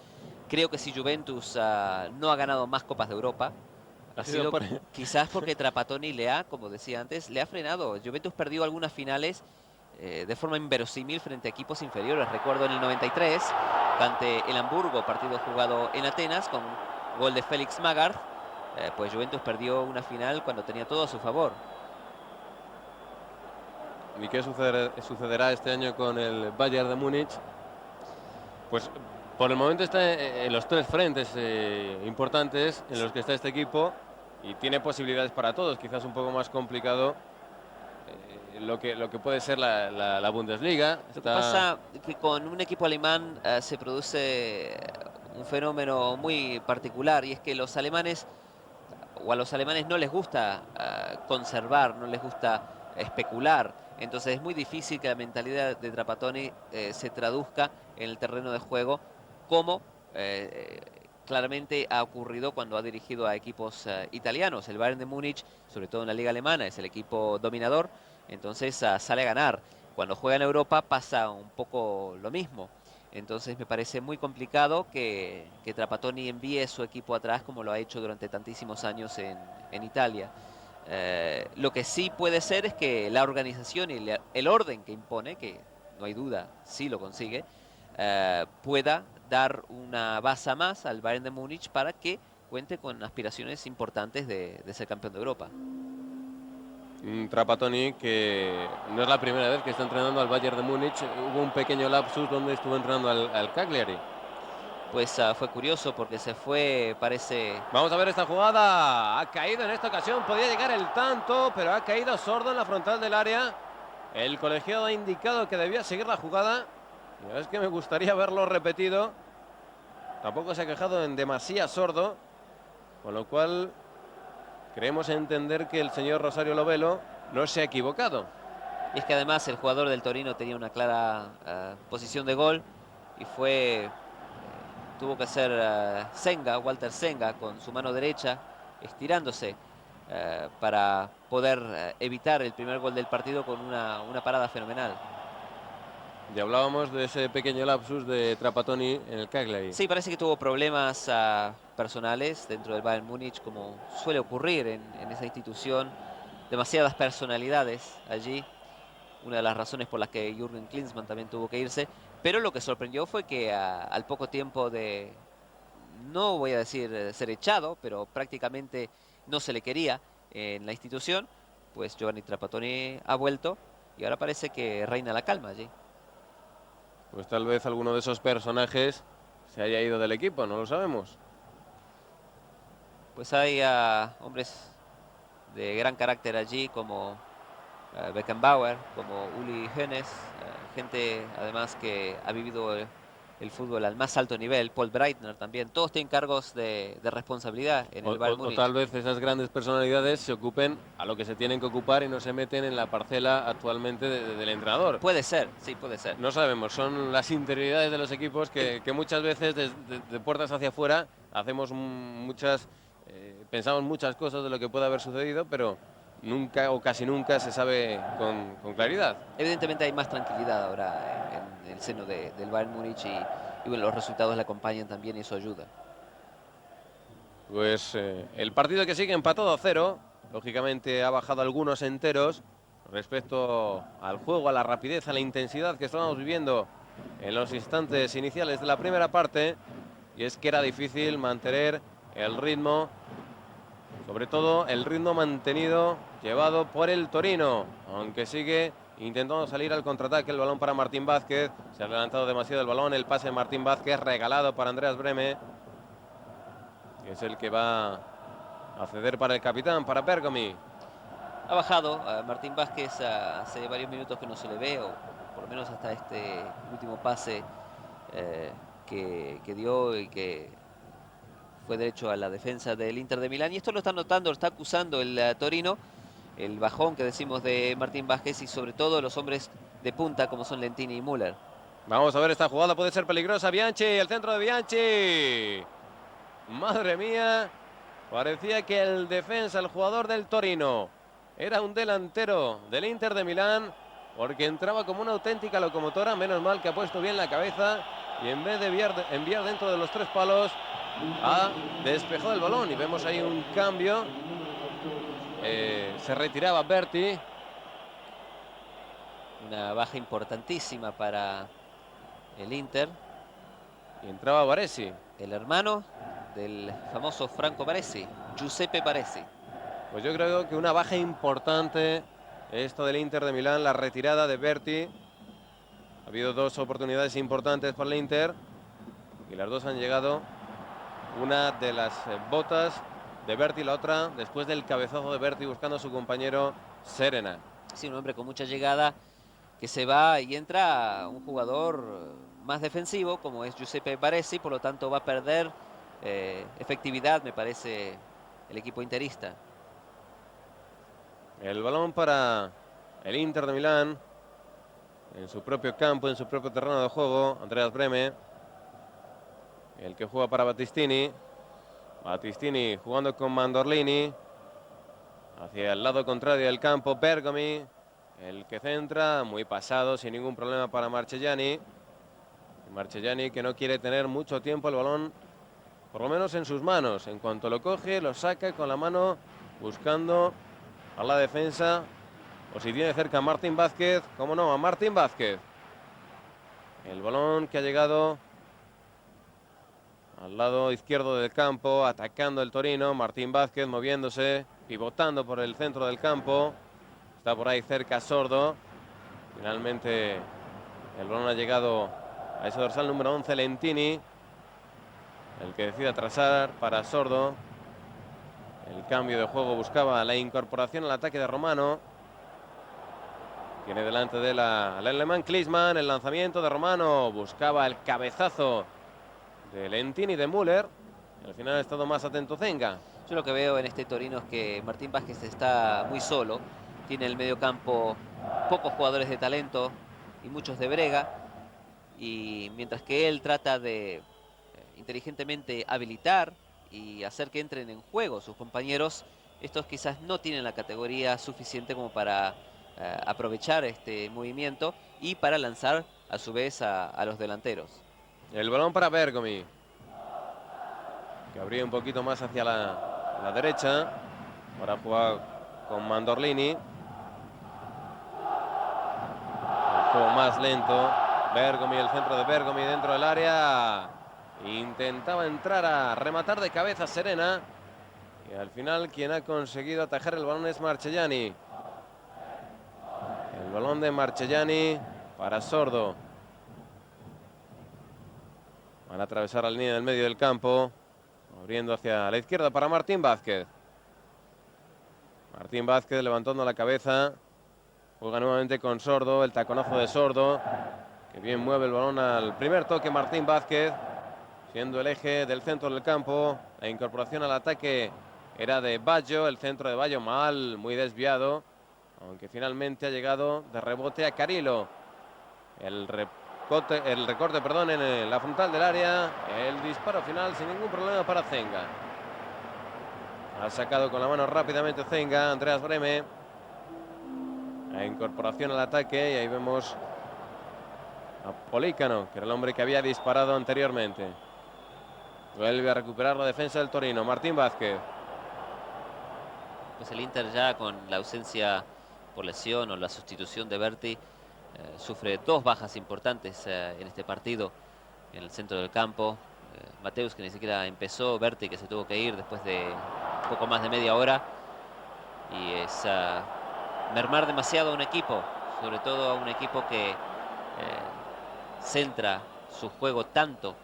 Creo que si Juventus no ha ganado más Copas de Europa, ha sido quizás porque Trapattoni como decía antes, le ha frenado. Juventus perdió algunas finales de forma inverosímil frente a equipos inferiores. Recuerdo en el 93, ante el Hamburgo, partido jugado en Atenas, con gol de Félix Magath, pues Juventus perdió una final cuando tenía todo a su favor. ¿Y qué sucederá este año con el Bayern de Múnich? Pues por el momento está en los 3 frentes importantes en los que está este equipo y tiene posibilidades para todos. Quizás un poco más complicado lo que puede ser la Bundesliga. Lo que pasa es que con un equipo alemán se produce un fenómeno muy particular, y es que los alemanes, o a los alemanes no les gusta conservar, no les gusta especular. Entonces es muy difícil que la mentalidad de Trapattoni se traduzca en el terreno de juego, como claramente ha ocurrido cuando ha dirigido a equipos italianos. El Bayern de Múnich, sobre todo en la liga alemana, es el equipo dominador, entonces sale a ganar. Cuando juega en Europa pasa un poco lo mismo. Entonces me parece muy complicado que Trapattoni envíe su equipo atrás como lo ha hecho durante tantísimos años en Italia. Lo que sí puede ser es que la organización y el orden que impone, que no hay duda, sí lo consigue, pueda dar una baza más al Bayern de Múnich para que cuente con aspiraciones importantes de ser campeón de Europa. Trapattoni, que no es la primera vez que está entrenando al Bayern de Múnich. Hubo un pequeño lapsus donde estuvo entrenando al Cagliari. Pues fue curioso porque se fue, parece... Vamos a ver esta jugada. Ha caído en esta ocasión, podía llegar el tanto, pero ha caído sordo en la frontal del área. El colegiado ha indicado que debía seguir la jugada. Y es que me gustaría verlo repetido. Tampoco se ha quejado en demasía sordo, con lo cual creemos entender que el señor Rosario Lovelo no se ha equivocado. Y es que además el jugador del Torino tenía una clara posición de gol. y tuvo que ser Walter Senga con su mano derecha, estirándose para poder evitar el primer gol del partido con una parada fenomenal. Ya hablábamos de ese pequeño lapsus de Trapattoni en el Cagliari. Sí, parece que tuvo problemas personales dentro del Bayern Múnich, como suele ocurrir en esa institución. Demasiadas personalidades allí. Una de las razones por las que Jürgen Klinsmann también tuvo que irse. Pero lo que sorprendió fue que al poco tiempo de, no voy a decir ser echado, pero prácticamente no se le quería en la institución, pues Giovanni Trapattoni ha vuelto y ahora parece que reina la calma allí. Pues tal vez alguno de esos personajes se haya ido del equipo, no lo sabemos. Pues hay hombres de gran carácter allí como Beckenbauer, como Uli Hoeneß, gente además que ha vivido el fútbol al más alto nivel, Paul Breitner también, todos tienen cargos de responsabilidad en el Bayern Múnich. O tal vez esas grandes personalidades se ocupen a lo que se tienen que ocupar y no se meten en la parcela actualmente del entrenador. Puede ser, sí, puede ser. No sabemos, son las interioridades de los equipos que muchas veces de puertas hacia afuera hacemos pensamos muchas cosas de lo que puede haber sucedido, pero nunca o casi nunca se sabe con claridad. Evidentemente hay más tranquilidad ahora en el seno del Bayern Múnich y bueno, los resultados le acompañan también y eso ayuda. Pues el partido que sigue empatado a 0, lógicamente ha bajado algunos enteros respecto al juego, a la rapidez, a la intensidad que estábamos viviendo en los instantes iniciales de la primera parte, y es que era difícil mantener el ritmo, sobre todo el ritmo mantenido, llevado por el Torino, aunque sigue intentando salir al contraataque. El balón para Martín Vázquez, se ha adelantado demasiado el balón, el pase de Martín Vázquez regalado para Andreas Brehme, que es el que va a ceder para el capitán, para Bergomi. Ha bajado Martín Vázquez, hace varios minutos que no se le ve, o por lo menos hasta este último pase que dio y que fue derecho a la defensa del Inter de Milán. Y esto lo está notando, lo está acusando el Torino, el bajón que decimos de Martín Vázquez y sobre todo los hombres de punta como son Lentini y Müller. Vamos a ver esta jugada, puede ser peligrosa. Bianchi, el centro de Bianchi. Madre mía, parecía que el defensa, el jugador del Torino, era un delantero del Inter de Milán, porque entraba como una auténtica locomotora. Menos mal que ha puesto bien la cabeza y en vez de enviar dentro de los 3 palos, ha despejado el balón. Y vemos ahí un cambio. Se retiraba Berti. Una baja importantísima para el Inter. Y entraba Baresi, el hermano del famoso Franco Baresi, Giuseppe Baresi. Pues yo creo que una baja importante esto del Inter de Milán, la retirada de Berti. Ha habido 2 oportunidades importantes para el Inter y las 2 han llegado. Una de las botas de Berti, la otra después del cabezazo de Berti buscando a su compañero Serena. Sí, un hombre con mucha llegada que se va y entra un jugador más defensivo como es Giuseppe Baresi, por lo tanto va a perder efectividad, me parece, el equipo interista. El balón para el Inter de Milán en su propio campo, en su propio terreno de juego. Andreas Brehme, el que juega para Battistini. Battistini jugando con Mandorlini hacia el lado contrario del campo. Bergomi, el que centra, muy pasado, sin ningún problema para Marchegiani. Marchegiani que no quiere tener mucho tiempo el balón, por lo menos en sus manos. En cuanto lo coge, lo saca con la mano, buscando a la defensa, o si tiene cerca a Martín Vázquez, cómo no, a Martín Vázquez. El balón que ha llegado al lado izquierdo del campo, atacando el Torino. Martín Vázquez moviéndose, pivotando por el centro del campo. Está por ahí cerca Sordo. Finalmente el balón ha llegado a ese dorsal número 11, Lentini, el que decide atrasar para Sordo. El cambio de juego buscaba la incorporación al ataque de Romano. Tiene delante de al alemán Klinsmann. El lanzamiento de Romano buscaba el cabezazo de Lentini, de Müller. Al final ha estado más atento Zenga. Yo lo que veo en este Torino es que Martín Vázquez está muy solo. Tiene el medio campo pocos jugadores de talento y muchos de brega. y mientras que él trata de inteligentemente habilitar y hacer que entren en juego sus compañeros, estos quizás no tienen la categoría suficiente como para aprovechar este movimiento y para lanzar a su vez a los delanteros. El balón para Bergomi, que abría un poquito más hacia la derecha para jugar con Mandorlini. El juego más lento. Bergomi, el centro de Bergomi dentro del área. Intentaba entrar a rematar de cabeza Serena. Y al final quien ha conseguido atajar el balón es Marchellani. El balón de Marchellani para Sordo. Van a atravesar la línea del medio del campo. Abriendo hacia la izquierda para Martín Vázquez. Martín Vázquez levantando la cabeza. Juega nuevamente con Sordo. El taconazo de Sordo. Que bien mueve el balón al primer toque Martín Vázquez. Siendo el eje del centro del campo. La incorporación al ataque era de Baggio. El centro de Baggio mal, muy desviado. Aunque finalmente ha llegado de rebote a Carilo. El recorte en la frontal del área. El disparo final sin ningún problema para Zenga. Ha sacado con la mano rápidamente Zenga, Andreas Brehme. La incorporación al ataque y ahí vemos a Polícano, que era el hombre que había disparado anteriormente. Vuelve a recuperar la defensa del Torino, Martín Vázquez. Pues el Inter ya con la ausencia por lesión o la sustitución de Berti sufre dos bajas importantes en este partido en el centro del campo. Mateus, que ni siquiera empezó, Berti, que se tuvo que ir después de poco más de media hora, y es mermar demasiado a un equipo, sobre todo a un equipo que centra su juego tanto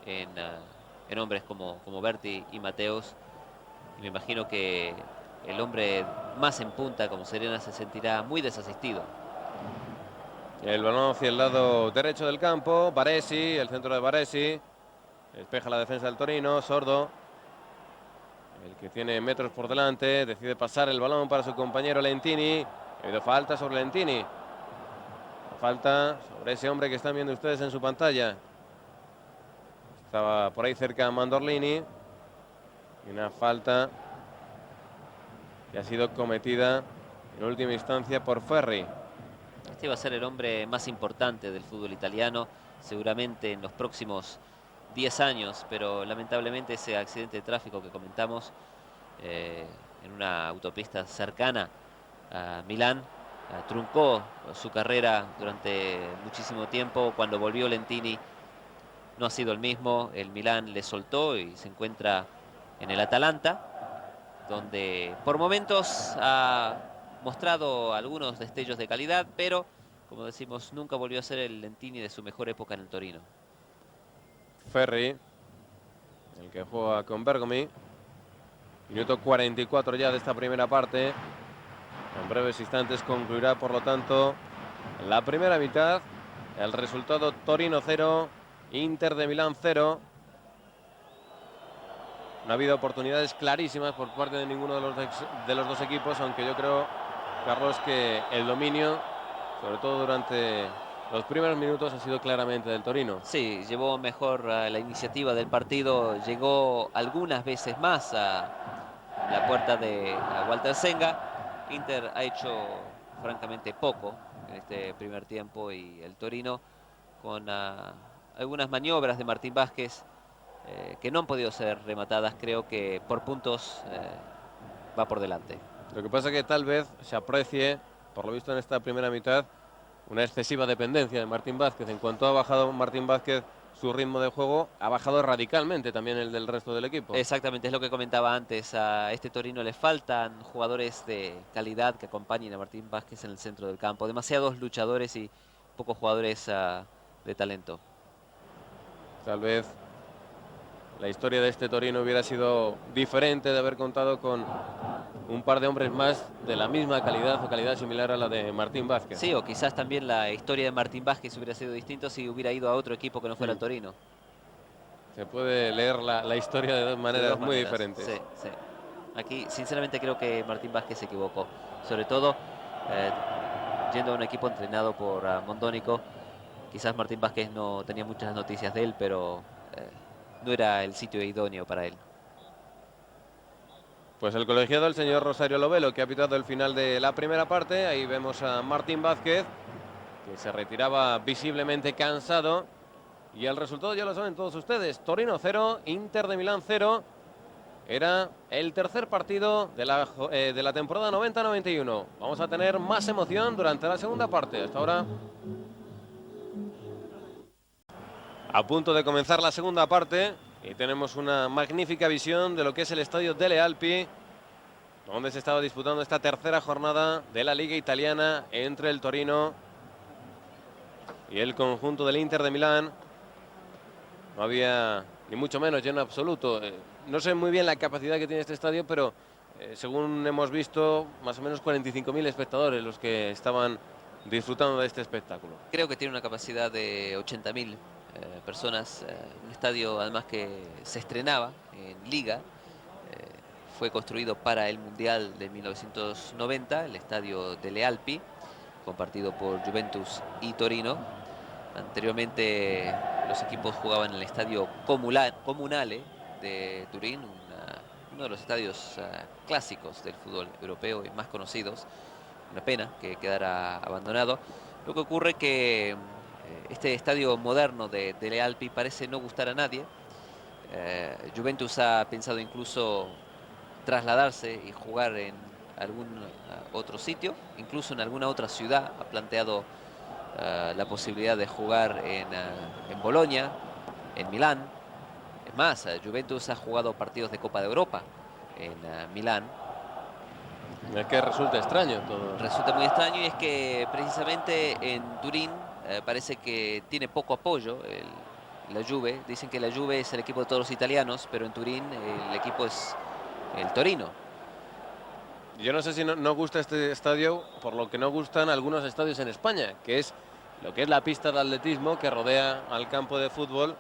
en hombres como Berti y Mateus, y me imagino que el hombre más en punta como Serena se sentirá muy desasistido. El balón hacia el lado derecho del campo, Baresi, el centro de Baresi. Despeja la defensa del Torino, Sordo. El que tiene metros por delante, decide pasar el balón para su compañero Lentini. Ha habido falta sobre Lentini. Falta sobre ese hombre que están viendo ustedes en su pantalla. Estaba por ahí cerca Mandorlini. Y una falta que ha sido cometida en última instancia por Ferri. Este va a ser el hombre más importante del fútbol italiano, seguramente en los próximos 10 años, pero lamentablemente ese accidente de tráfico que comentamos en una autopista cercana a Milán truncó su carrera durante muchísimo tiempo. Cuando volvió Lentini no ha sido el mismo, el Milán le soltó y se encuentra en el Atalanta, donde por momentos ha mostrado algunos destellos de calidad, pero como decimos, nunca volvió a ser el Lentini de su mejor época en el Torino. Ferri, el que juega con Bergomi. Minuto 44 ya de esta primera parte. En breves instantes concluirá, por lo tanto, la primera mitad. El resultado: Torino 0, Inter de Milán 0. No ha habido oportunidades clarísimas por parte de ninguno de los dos equipos, aunque yo creo, Carlos, que el dominio, sobre todo durante los primeros minutos, ha sido claramente del Torino. Sí, llevó mejor la iniciativa del partido, llegó algunas veces más a la puerta de Walter Zenga. Inter ha hecho francamente poco en este primer tiempo y el Torino con algunas maniobras de Martín Vázquez que no han podido ser rematadas, creo que por puntos va por delante. Lo que pasa es que tal vez se aprecie, por lo visto en esta primera mitad, una excesiva dependencia de Martín Vázquez. En cuanto ha bajado Martín Vázquez su ritmo de juego, ha bajado radicalmente también el del resto del equipo. Exactamente, es lo que comentaba antes. A este Torino le faltan jugadores de calidad que acompañen a Martín Vázquez en el centro del campo. Demasiados luchadores y pocos jugadores de talento. Tal vez la historia de este Torino hubiera sido diferente de haber contado con un par de hombres más de la misma calidad o calidad similar a la de Martín Vázquez. Sí, o quizás también la historia de Martín Vázquez hubiera sido distinta si hubiera ido a otro equipo que no fuera el Torino. Se puede leer la historia de dos maneras muy diferentes. Sí, sí. Aquí, sinceramente, creo que Martín Vázquez se equivocó. Sobre todo, yendo a un equipo entrenado por Mondonico, quizás Martín Vázquez no tenía muchas noticias de él, pero no era el sitio idóneo para él. Pues el colegiado, el señor Rosario Lovelo, que ha pitado el final de la primera parte. Ahí vemos a Martín Vázquez, que se retiraba visiblemente cansado. Y el resultado ya lo saben todos ustedes. Torino 0, Inter de Milán 0. Era el tercer partido de la temporada 90-91. Vamos a tener más emoción durante la segunda parte. Hasta ahora, a punto de comenzar la segunda parte. Y tenemos una magnífica visión de lo que es el estadio Delle Alpi, donde se estaba disputando esta tercera jornada de la Liga Italiana entre el Torino y el conjunto del Inter de Milán. No había ni mucho menos lleno absoluto. No sé muy bien la capacidad que tiene este estadio, pero según hemos visto, más o menos 45.000 espectadores los que estaban disfrutando de este espectáculo. Creo que tiene una capacidad de 80.000 personas. Un estadio además que se estrenaba en Liga. Fue construido para el Mundial de 1990, el estadio Delle Alpi, compartido por Juventus y Torino. Anteriormente los equipos jugaban en el estadio Comunale de Turín, uno de los estadios clásicos del fútbol europeo y más conocidos. Una pena que quedara abandonado. Lo que ocurre que este estadio moderno de Delle Alpi parece no gustar a nadie. Juventus ha pensado incluso trasladarse y jugar en algún otro sitio, incluso en alguna otra ciudad. Ha planteado la posibilidad de jugar en Bolonia, en Milán. Es más, Juventus ha jugado partidos de Copa de Europa en Milán. Es que resulta extraño todo. Resulta muy extraño, y es que precisamente en Turín parece que tiene poco apoyo la Juve. Dicen que la Juve es el equipo de todos los italianos, pero en Turín el equipo es el Torino. Yo no sé si no gusta este estadio por lo que no gustan algunos estadios en España, que es lo que es la pista de atletismo que rodea al campo de fútbol,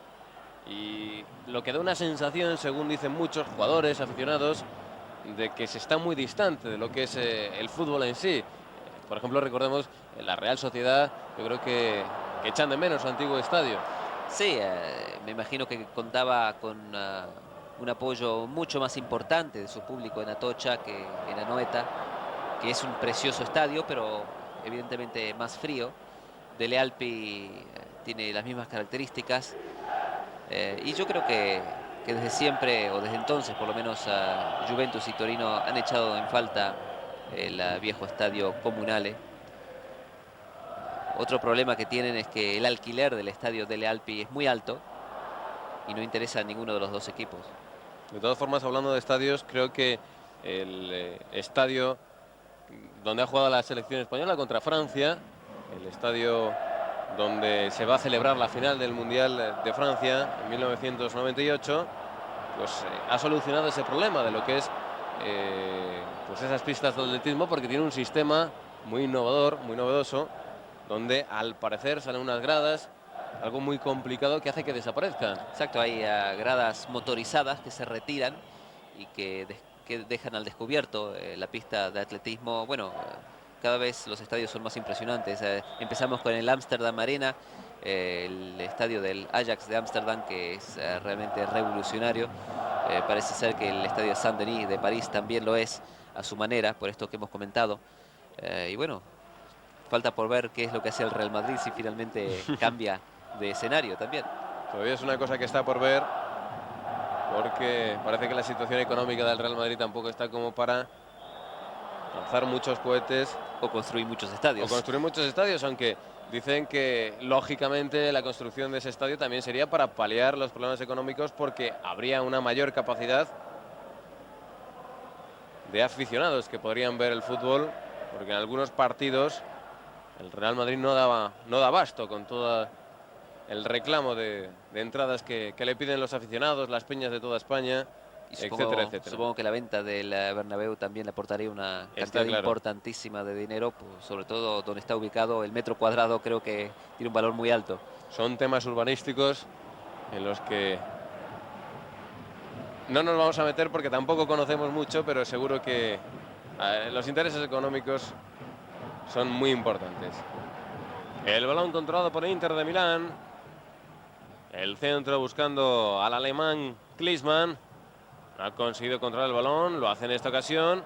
y lo que da una sensación, según dicen muchos jugadores, aficionados, de que se está muy distante de lo que es el fútbol en sí. Por ejemplo, recordemos la Real Sociedad, yo creo que echan de menos su antiguo estadio. Sí, me imagino que contaba con un apoyo mucho más importante de su público en Atocha que en Anoeta, que es un precioso estadio, pero evidentemente más frío. Delle Alpi tiene las mismas características, y yo creo que desde siempre, o desde entonces por lo menos, Juventus y Torino han echado en falta el viejo estadio Comunale. Otro problema que tienen es que el alquiler del estadio Delle Alpi es muy alto y no interesa a ninguno de los dos equipos. De todas formas, hablando de estadios, creo que el estadio donde ha jugado la selección española contra Francia, el estadio donde se va a celebrar la final del Mundial de Francia en 1998, pues ha solucionado ese problema de lo que es pues esas pistas de atletismo, porque tiene un sistema muy innovador, muy novedoso, donde al parecer salen unas gradas, algo muy complicado que hace que desaparezcan. Exacto, hay gradas motorizadas que se retiran y que dejan al descubierto la pista de atletismo. Bueno, cada vez los estadios son más impresionantes. Empezamos con el Amsterdam Arena, el estadio del Ajax de Ámsterdam, que es realmente revolucionario. Parece ser que el estadio Saint-Denis de París también lo es a su manera, por esto que hemos comentado. Y bueno, falta por ver qué es lo que hace el Real Madrid, si finalmente cambia de escenario también. Todavía es una cosa que está por ver, porque parece que la situación económica del Real Madrid tampoco está como para lanzar muchos cohetes o construir muchos estadios. Aunque dicen que lógicamente la construcción de ese estadio también sería para paliar los problemas económicos, porque habría una mayor capacidad de aficionados que podrían ver el fútbol, porque en algunos partidos el Real Madrid no da abasto con todo el reclamo de entradas que le piden los aficionados, las peñas de toda España, etcétera, etcétera. Supongo que la venta del Bernabéu también le aportaría una cantidad importantísima de dinero, pues, sobre todo donde está ubicado el metro cuadrado. Creo que tiene un valor muy alto. Son temas urbanísticos en los que no nos vamos a meter porque tampoco conocemos mucho, pero seguro que los intereses económicos son muy importantes. El balón controlado por el Inter de Milán. El centro buscando al alemán Klinsmann. No ha conseguido controlar el balón, lo hace en esta ocasión.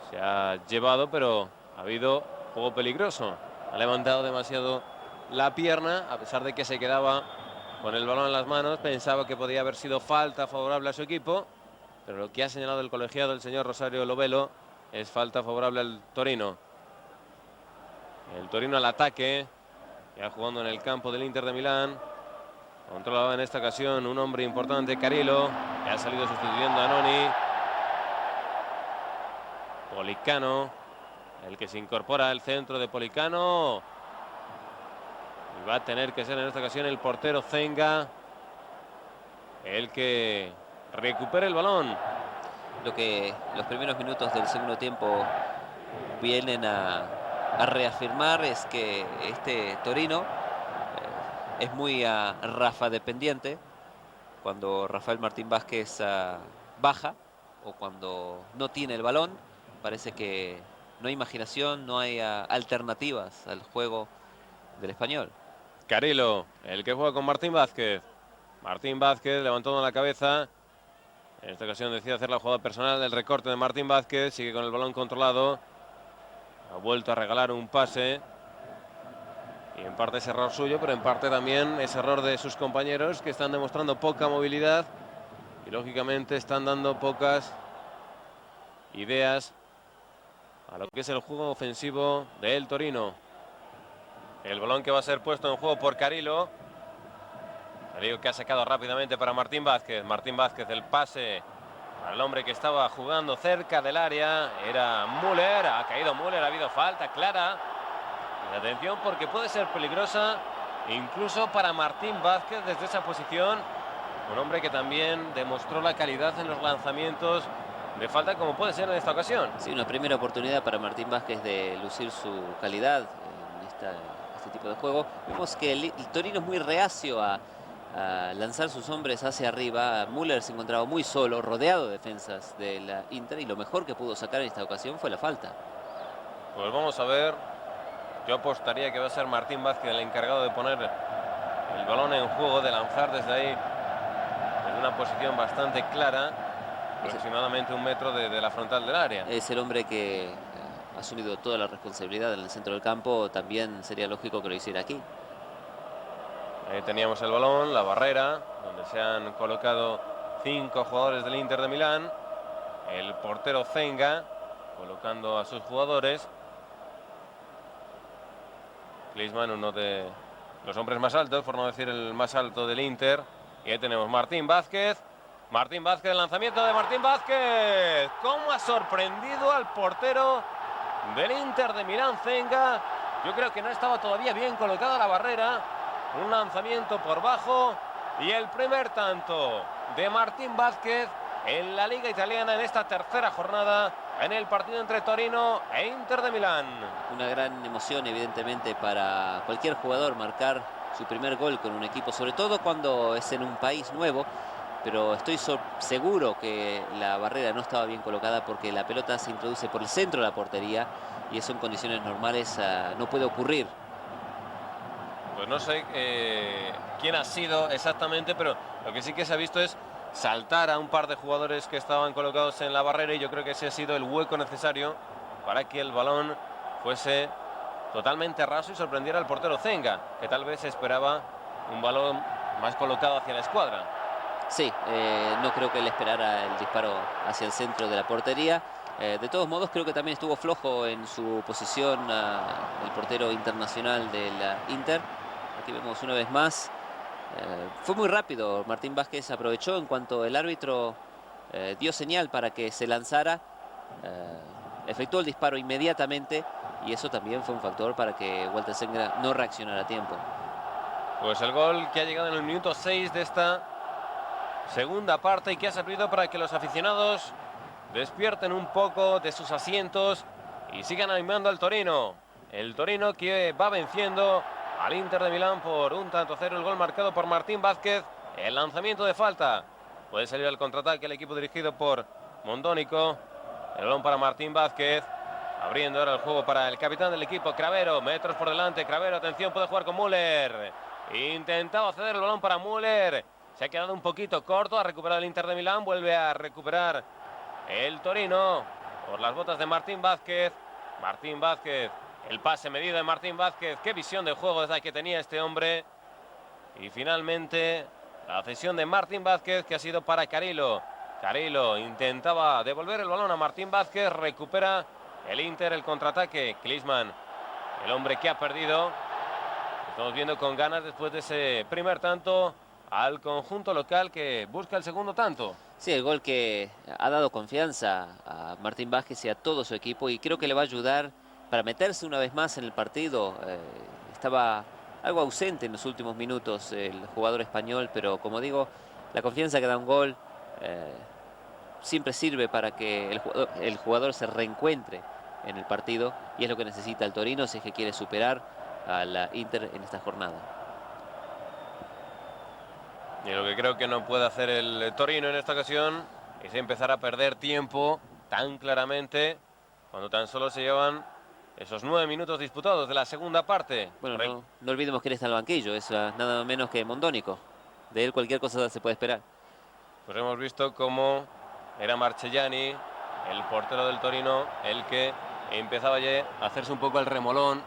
Se ha llevado, pero ha habido juego peligroso. Ha levantado demasiado la pierna, a pesar de que se quedaba con el balón en las manos. Pensaba que podía haber sido falta favorable a su equipo, pero lo que ha señalado el colegiado, el señor Rosario Lovelo, es falta favorable al Torino. El Torino al ataque, ya jugando en el campo del Inter de Milán. Controlaba en esta ocasión un hombre importante, Carilo, que ha salido sustituyendo a Noni. Policano, el que se incorpora al centro de Policano. Y va a tener que ser en esta ocasión el portero Zenga el que recupere el balón. Lo que los primeros minutos del segundo tiempo vienen a reafirmar es que este Torino es muy Rafa dependiente. Cuando Rafael Martín Vázquez baja o cuando no tiene el balón, parece que no hay imaginación, no hay alternativas al juego del español. Carilo, el que juega con Martín Vázquez. Martín Vázquez levantando la cabeza. En esta ocasión decide hacer la jugada personal del recorte de Martín Vázquez. Sigue con el balón controlado. Ha vuelto a regalar un pase. Y en parte es error suyo, pero en parte también es error de sus compañeros, que están demostrando poca movilidad. Y lógicamente están dando pocas ideas a lo que es el juego ofensivo del Torino. El balón que va a ser puesto en juego por Carilo. Carilo que ha sacado rápidamente para Martín Vázquez. Martín Vázquez, el pase al hombre que estaba jugando cerca del área. Era Müller, ha caído Müller, ha habido falta clara. Y atención porque puede ser peligrosa incluso para Martín Vázquez desde esa posición. Un hombre que también demostró la calidad en los lanzamientos de falta, como puede ser en esta ocasión. Sí, una primera oportunidad para Martín Vázquez de lucir su calidad en este tipo de juego. Vemos que el Torino es muy reacio a lanzar sus hombres hacia arriba. Müller se encontraba muy solo, rodeado de defensas de la Inter, y lo mejor que pudo sacar en esta ocasión fue la falta. Pues vamos a ver. Yo apostaría que va a ser Martín Vázquez el encargado de poner el balón en juego, de lanzar desde ahí, en una posición bastante clara, aproximadamente 1 metro de la frontal del área. Es el hombre que ha asumido toda la responsabilidad en el centro del campo. También sería lógico que lo hiciera aquí. Ahí teníamos el balón, la barrera, donde se han colocado 5 jugadores del Inter de Milán. El portero Zenga colocando a sus jugadores. Klinsmann, uno de los hombres más altos, por no decir el más alto del Inter. Y ahí tenemos Martín Vázquez. Martín Vázquez, el lanzamiento de Martín Vázquez. ¿Cómo ha sorprendido al portero del Inter de Milán, Zenga? Yo creo que no estaba todavía bien colocada la barrera. Un lanzamiento por bajo. Y el primer tanto de Martín Vázquez en la Liga Italiana en esta tercera jornada, en el partido entre Torino e Inter de Milán. Una gran emoción, evidentemente, para cualquier jugador marcar su primer gol con un equipo, sobre todo cuando es en un país nuevo. Pero estoy seguro que la barrera no estaba bien colocada, porque la pelota se introduce por el centro de la portería y eso en condiciones normales no puede ocurrir. Pues no sé quién ha sido exactamente, pero lo que sí que se ha visto es saltar a un par de jugadores que estaban colocados en la barrera, y yo creo que ese ha sido el hueco necesario para que el balón fuese totalmente raso y sorprendiera al portero Zenga, que tal vez esperaba un balón más colocado hacia la escuadra. Sí, no creo que él esperara el disparo hacia el centro de la portería. De todos modos, creo que también estuvo flojo en su posición el portero internacional del Inter. Aquí vemos una vez más. Fue muy rápido. Martín Vázquez aprovechó en cuanto el árbitro dio señal para que se lanzara. Efectuó el disparo inmediatamente, y eso también fue un factor para que Walter Zenga no reaccionara a tiempo. Pues el gol que ha llegado en el minuto 6 de esta segunda parte, y que ha servido para que los aficionados despierten un poco de sus asientos y sigan animando al Torino. El Torino que va venciendo al Inter de Milán por 1-0. El gol marcado por Martín Vázquez. El lanzamiento de falta. Puede salir al contraataque el equipo dirigido por Mondonico. El balón para Martín Vázquez. Abriendo ahora el juego para el capitán del equipo, Cravero. Metros por delante, Cravero, atención, puede jugar con Müller. Intentaba ceder el balón para Müller. Se ha quedado un poquito corto, ha recuperado el Inter de Milán. Vuelve a recuperar el Torino por las botas de Martín Vázquez. Martín Vázquez, el pase medido de Martín Vázquez. Qué visión de juego es la que tenía este hombre. Y finalmente la cesión de Martín Vázquez, que ha sido para Carrillo. Carrillo intentaba devolver el balón a Martín Vázquez. Recupera el Inter, el contraataque. Klinsmann, el hombre que ha perdido. Estamos viendo con ganas después de ese primer tanto al conjunto local que busca el segundo tanto. Sí, el gol que ha dado confianza a Martín Vázquez y a todo su equipo, y creo que le va a ayudar para meterse una vez más en el partido. Estaba algo ausente en los últimos minutos el jugador español, pero como digo, la confianza que da un gol siempre sirve para que el jugador se reencuentre en el partido, y es lo que necesita el Torino si es que quiere superar a la Inter en esta jornada. Y lo que creo que no puede hacer el Torino en esta ocasión es empezar a perder tiempo tan claramente cuando tan solo se llevan esos 9 minutos disputados de la segunda parte. Bueno, no olvidemos que él está en el banquillo, es nada menos que Mondónico. De él cualquier cosa se puede esperar. Pues hemos visto cómo era Marchellani, el portero del Torino, el que empezaba ya a hacerse un poco el remolón,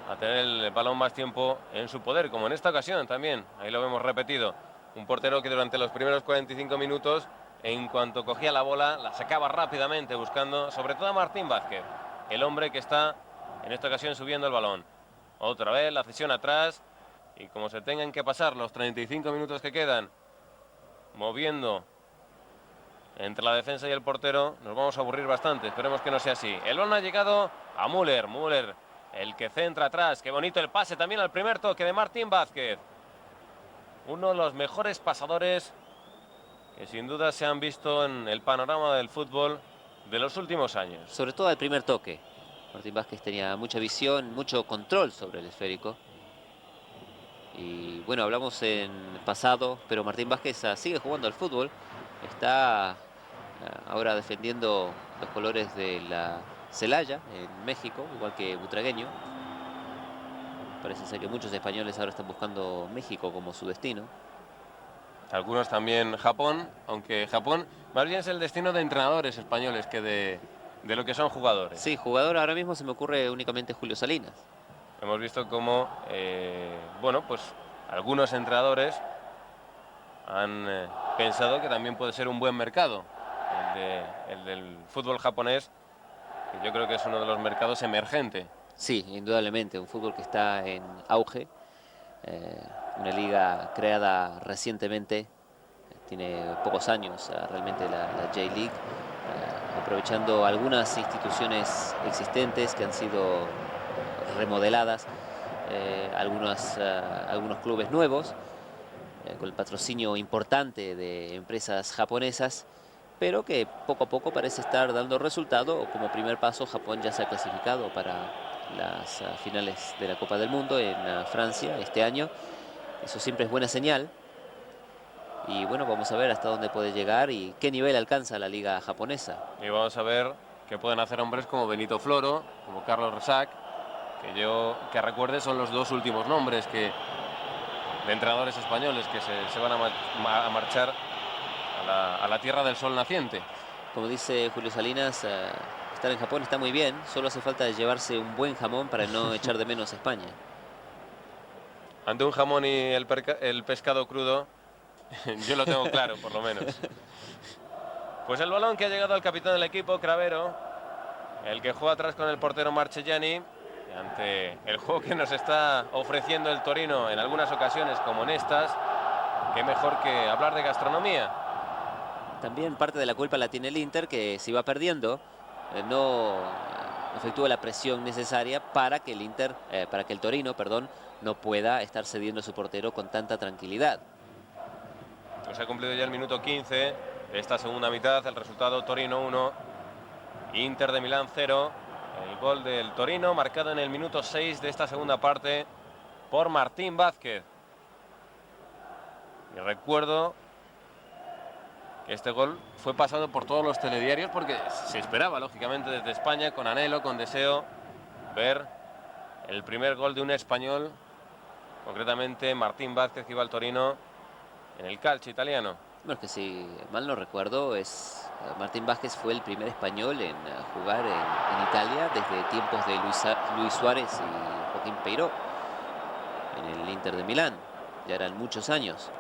a tener el balón más tiempo en su poder, como en esta ocasión también. Ahí lo vemos repetido. Un portero que durante los primeros 45 minutos, en cuanto cogía la bola, la sacaba rápidamente, buscando sobre todo a Martín Vázquez, el hombre que está en esta ocasión subiendo el balón. Otra vez la cesión atrás, y como se tengan que pasar los 35 minutos que quedan moviendo entre la defensa y el portero, nos vamos a aburrir bastante. Esperemos que no sea así. El balón ha llegado a Müller. Müller, el que centra atrás. Qué bonito el pase también al primer toque de Martín Vázquez. Uno de los mejores pasadores que sin duda se han visto en el panorama del fútbol de los últimos años. Sobre todo al primer toque. Martín Vázquez tenía mucha visión, mucho control sobre el esférico. Y bueno, hablamos en pasado, pero Martín Vázquez sigue jugando al fútbol. Está ahora defendiendo los colores de la Celaya en México, igual que Butragueño. Parece ser que muchos españoles ahora están buscando México como su destino. Algunos también Japón, aunque Japón más bien es el destino de entrenadores españoles que de lo que son jugadores. Sí, jugador ahora mismo se me ocurre únicamente Julio Salinas. Hemos visto cómo, bueno, pues algunos entrenadores han pensado que también puede ser un buen mercado el del fútbol japonés, que yo creo que es uno de los mercados emergentes. Sí, indudablemente, un fútbol que está en auge, una liga creada recientemente, tiene pocos años realmente la J-League, aprovechando algunas instituciones existentes que han sido remodeladas, algunos clubes nuevos, con el patrocinio importante de empresas japonesas, pero que poco a poco parece estar dando resultado. Como primer paso, Japón ya se ha clasificado para las finales de la Copa del Mundo en Francia este año. Eso siempre es buena señal. Y bueno, vamos a ver hasta dónde puede llegar y qué nivel alcanza la liga japonesa. Y vamos a ver qué pueden hacer hombres como Benito Floro, como Carlos Resac, que recuerde son los dos últimos nombres de entrenadores españoles que se van a marchar a la tierra del sol naciente. Como dice Julio Salinas, estar en Japón está muy bien, solo hace falta llevarse un buen jamón para no echar de menos a España. Ante un jamón y el pescado crudo, yo lo tengo claro, por lo menos. Pues el balón que ha llegado al capitán del equipo, Cravero, el que juega atrás con el portero Marchellani, ante el juego que nos está ofreciendo el Torino en algunas ocasiones como en estas, qué mejor que hablar de gastronomía. También parte de la culpa la tiene el Inter, que si va perdiendo no efectúa la presión necesaria para que el Torino, perdón, no pueda estar cediendo a su portero con tanta tranquilidad. Pues se ha cumplido ya el minuto 15 de esta segunda mitad. El resultado: Torino 1, Inter de Milán 0. El gol del Torino marcado en el minuto 6 de esta segunda parte por Martín Vázquez. Y recuerdo Este gol fue pasado por todos los telediarios porque se esperaba, lógicamente, desde España, con anhelo, con deseo, ver el primer gol de un español, concretamente Martín Vázquez, que iba al Torino en el calcio italiano. No, es que si mal no recuerdo, Martín Vázquez fue el primer español en jugar en Italia desde tiempos de Luis Suárez y Joaquín Peiró en el Inter de Milán. Ya eran muchos años.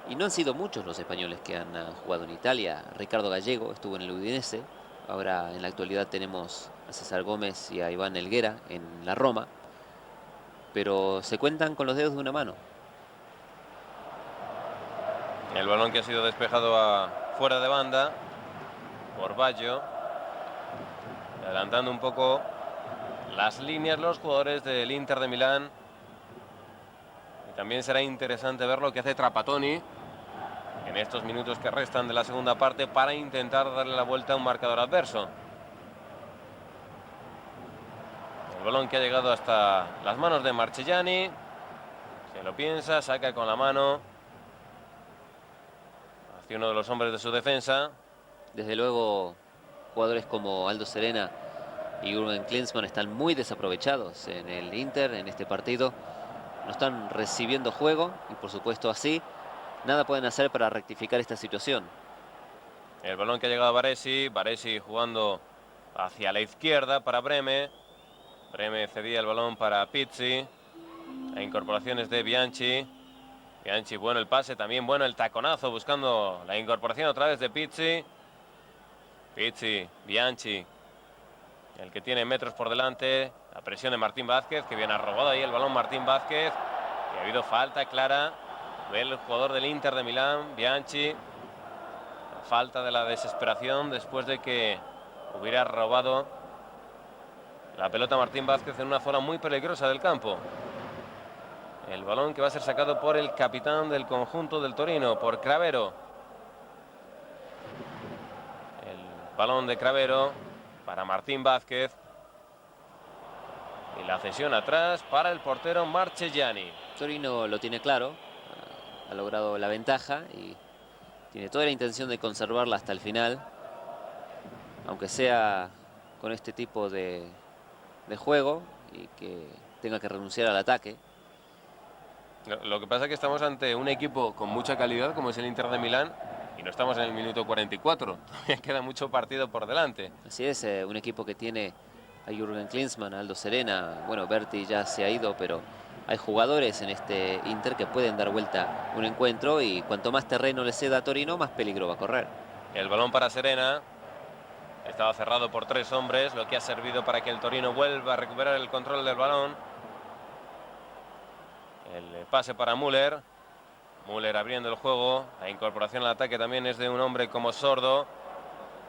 Y no han sido muchos los españoles que han jugado en Italia. Ricardo Gallego estuvo en el Udinese. Ahora en la actualidad tenemos a César Gómez y a Iván Helguera en la Roma. Pero se cuentan con los dedos de una mano. El balón que ha sido despejado fuera de banda por Baggio. Adelantando un poco las líneas los jugadores del Inter de Milán. Y también será interesante ver lo que hace Trapattoni en estos minutos que restan de la segunda parte para intentar darle la vuelta a un marcador adverso. El balón que ha llegado hasta las manos de Marchegiani. Se lo piensa, saca con la mano hacia uno de los hombres de su defensa. Desde luego, jugadores como Aldo Serena y Jürgen Klinsmann están muy desaprovechados en el Inter en este partido. No están recibiendo juego y por supuesto así nada pueden hacer para rectificar esta situación. El balón que ha llegado a Baresi. Baresi jugando hacia la izquierda para Breme. Breme cedía el balón para Pizzi. A incorporaciones de Bianchi. Bianchi, bueno el pase, también bueno el taconazo, buscando la incorporación otra vez de Pizzi. Pizzi, Bianchi, el que tiene metros por delante. La presión de Martín Vázquez, que bien ha robado ahí el balón Martín Vázquez. Y ha habido falta clara del jugador del Inter de Milán, Bianchi. La falta de la desesperación después de que hubiera robado la pelota Martín Vázquez en una zona muy peligrosa del campo. El balón que va a ser sacado por el capitán del conjunto del Torino, por Cravero. El balón de Cravero para Martín Vázquez. Y la cesión atrás para el portero Marchegiani. Torino lo tiene claro, ha logrado la ventaja y tiene toda la intención de conservarla hasta el final. Aunque sea con este tipo de juego y que tenga que renunciar al ataque. Lo que pasa es que estamos ante un equipo con mucha calidad como es el Inter de Milán y no estamos en el minuto 44. Todavía queda mucho partido por delante. Así es, un equipo que tiene a Jürgen Klinsmann, a Aldo Serena. Bueno, Berti ya se ha ido, pero hay jugadores en este Inter que pueden dar vuelta un encuentro y cuanto más terreno le ceda a Torino, más peligro va a correr. El balón para Serena. Estaba cerrado por 3 hombres, lo que ha servido para que el Torino vuelva a recuperar el control del balón. El pase para Müller. Müller abriendo el juego. La incorporación al ataque también es de un hombre como Sordo.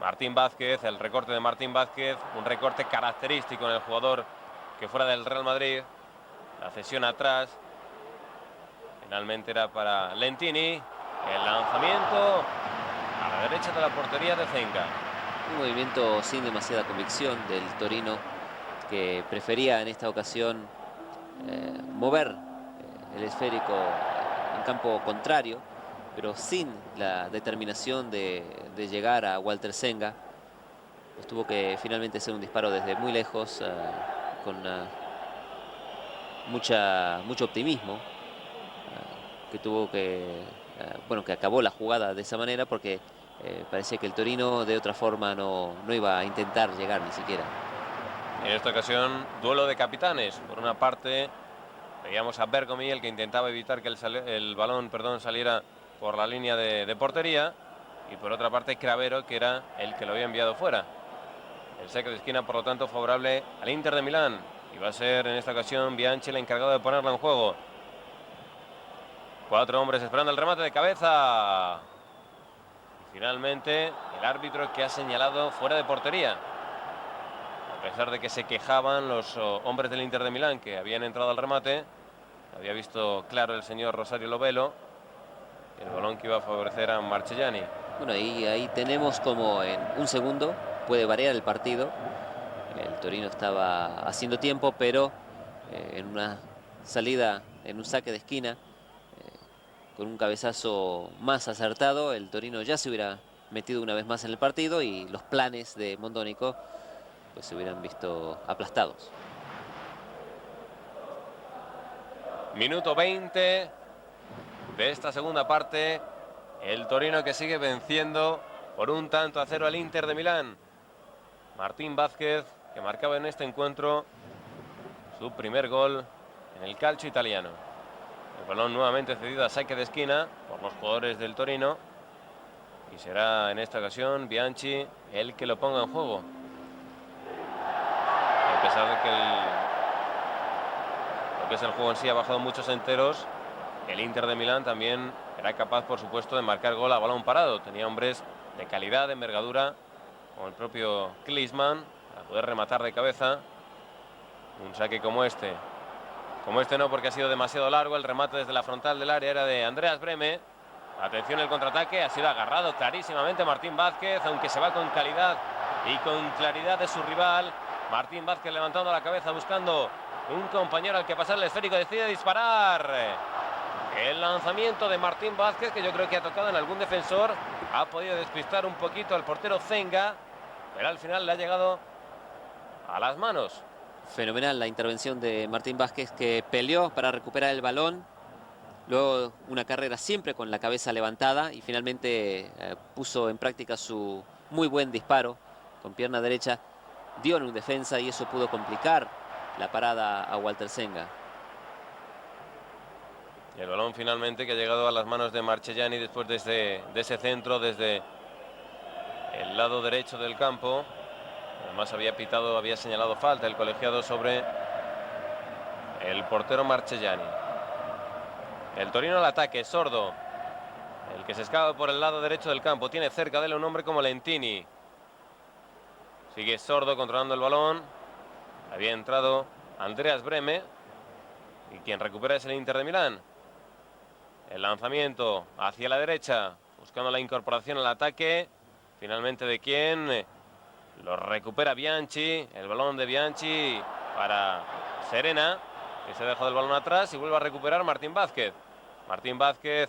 Martín Vázquez, el recorte de Martín Vázquez. Un recorte característico en el jugador que fuera del Real Madrid. La cesión atrás. Finalmente era para Lentini. El lanzamiento a la derecha de la portería de Zenga. Un movimiento sin demasiada convicción del Torino, que prefería en esta ocasión mover el esférico en campo contrario, pero sin la determinación de llegar a Walter Zenga. Pues tuvo que finalmente hacer un disparo desde muy lejos, con mucho optimismo, que tuvo bueno, que acabó la jugada de esa manera porque parecía que el Torino de otra forma no iba a intentar llegar ni siquiera. En esta ocasión, duelo de capitanes. Por una parte, veíamos a Bergomi, el que intentaba evitar que el balón saliera por la línea de portería. Y por otra parte, Cravero, que era el que lo había enviado fuera. El saque de esquina, por lo tanto, favorable al Inter de Milán. Y va a ser en esta ocasión Bianchi el encargado de ponerla en juego. 4 hombres esperando el remate de cabeza. Y finalmente, el árbitro que ha señalado fuera de portería. A pesar de que se quejaban los hombres del Inter de Milán que habían entrado al remate, había visto claro el señor Rosario Lovelo el balón que iba a favorecer a Marchegiani. Bueno, y ahí tenemos como en un segundo puede variar el partido. El Torino estaba haciendo tiempo, pero en una salida, en un saque de esquina, con un cabezazo más acertado, el Torino ya se hubiera metido una vez más en el partido y los planes de Mondonico pues se hubieran visto aplastados. Minuto 20 de esta segunda parte. El Torino que sigue venciendo por 1-0 al Inter de Milán. Martín Vázquez, que marcaba en este encuentro su primer gol en el calcio italiano. El balón nuevamente cedido a saque de esquina por los jugadores del Torino. Y será en esta ocasión Bianchi el que lo ponga en juego. A pesar de que lo que es el juego en sí ha bajado muchos enteros, el Inter de Milán también era capaz, por supuesto, de marcar gol a balón parado. Tenía hombres de calidad, de envergadura, como el propio Klinsmann, para poder rematar de cabeza. Un saque como este. Como este no, porque ha sido demasiado largo. El remate desde la frontal del área era de Andreas Brehme. Atención, el contraataque. Ha sido agarrado clarísimamente Martín Vázquez, aunque se va con calidad y con claridad de su rival. Martín Vázquez levantando la cabeza, buscando un compañero al que pasar el esférico. Decide disparar. El lanzamiento de Martín Vázquez, que yo creo que ha tocado en algún defensor. Ha podido despistar un poquito al portero Zenga, pero al final le ha llegado a las manos. Fenomenal la intervención de Martín Vázquez, que peleó para recuperar el balón. Luego una carrera siempre con la cabeza levantada y finalmente puso en práctica su muy buen disparo con pierna derecha. Dio en un defensa y eso pudo complicar la parada a Walter Zenga. Y el balón finalmente que ha llegado a las manos de Marchegiani después de ese centro desde el lado derecho del campo. Además había señalado falta el colegiado sobre el portero Marchegiani. El Torino al ataque, Sordo, el que se escapa por el lado derecho del campo. Tiene cerca de él un hombre como Lentini. Sigue Sordo controlando el balón. Había entrado Andreas Brehme y quien recupera es el Inter de Milán. El lanzamiento hacia la derecha, buscando la incorporación al ataque. Finalmente, ¿de quién? Lo recupera Bianchi. El balón de Bianchi para Serena, que se ha dejado el balón atrás y vuelve a recuperar Martín Vázquez. Martín Vázquez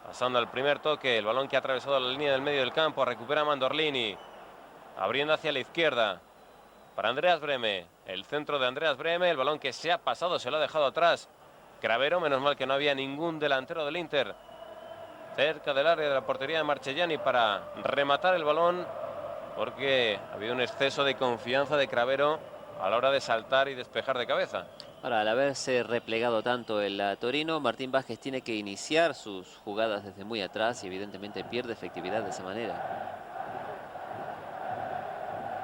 pasando al primer toque. El balón que ha atravesado la línea del medio del campo. Recupera Mandorlini. Abriendo hacia la izquierda para Andreas Brehme. El centro de Andreas Brehme. El balón que se ha pasado, se lo ha dejado atrás Cravero. Menos mal que no había ningún delantero del Inter cerca del área de la portería de Marchegiani para rematar el balón, porque ha habido un exceso de confianza de Cravero a la hora de saltar y despejar de cabeza. Ahora, al haberse replegado tanto el Torino, Martín Vázquez tiene que iniciar sus jugadas desde muy atrás y evidentemente pierde efectividad de esa manera.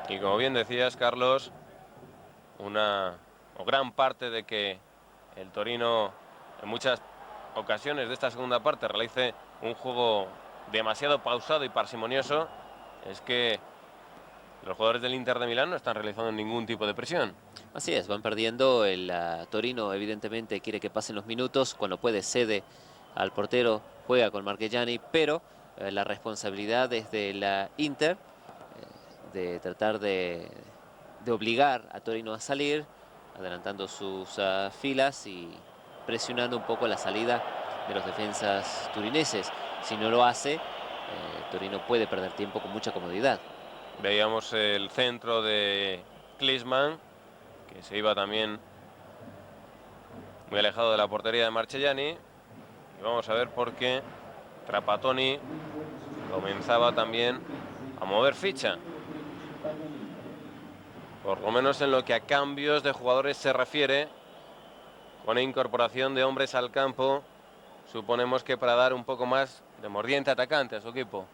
Y como bien decías, Carlos, gran parte de que el Torino en muchas ocasiones de esta segunda parte realice un juego demasiado pausado y parsimonioso es que los jugadores del Inter de Milán no están realizando ningún tipo de presión. Así es, van perdiendo. El Torino evidentemente quiere que pasen los minutos. Cuando puede cede al portero, juega con Marchegiani, pero la responsabilidad es del Inter de tratar de obligar a Torino a salir, adelantando sus filas y presionando un poco la salida de los defensas turineses. Si no lo hace, Torino puede perder tiempo con mucha comodidad. Veíamos el centro de Klinsmann, que se iba también muy alejado de la portería de Marchegiani. Y vamos a ver por qué Trapattoni comenzaba también a mover ficha. Por lo menos en lo que a cambios de jugadores se refiere, con incorporación de hombres al campo, suponemos que para dar un poco más de mordiente atacante a su equipo.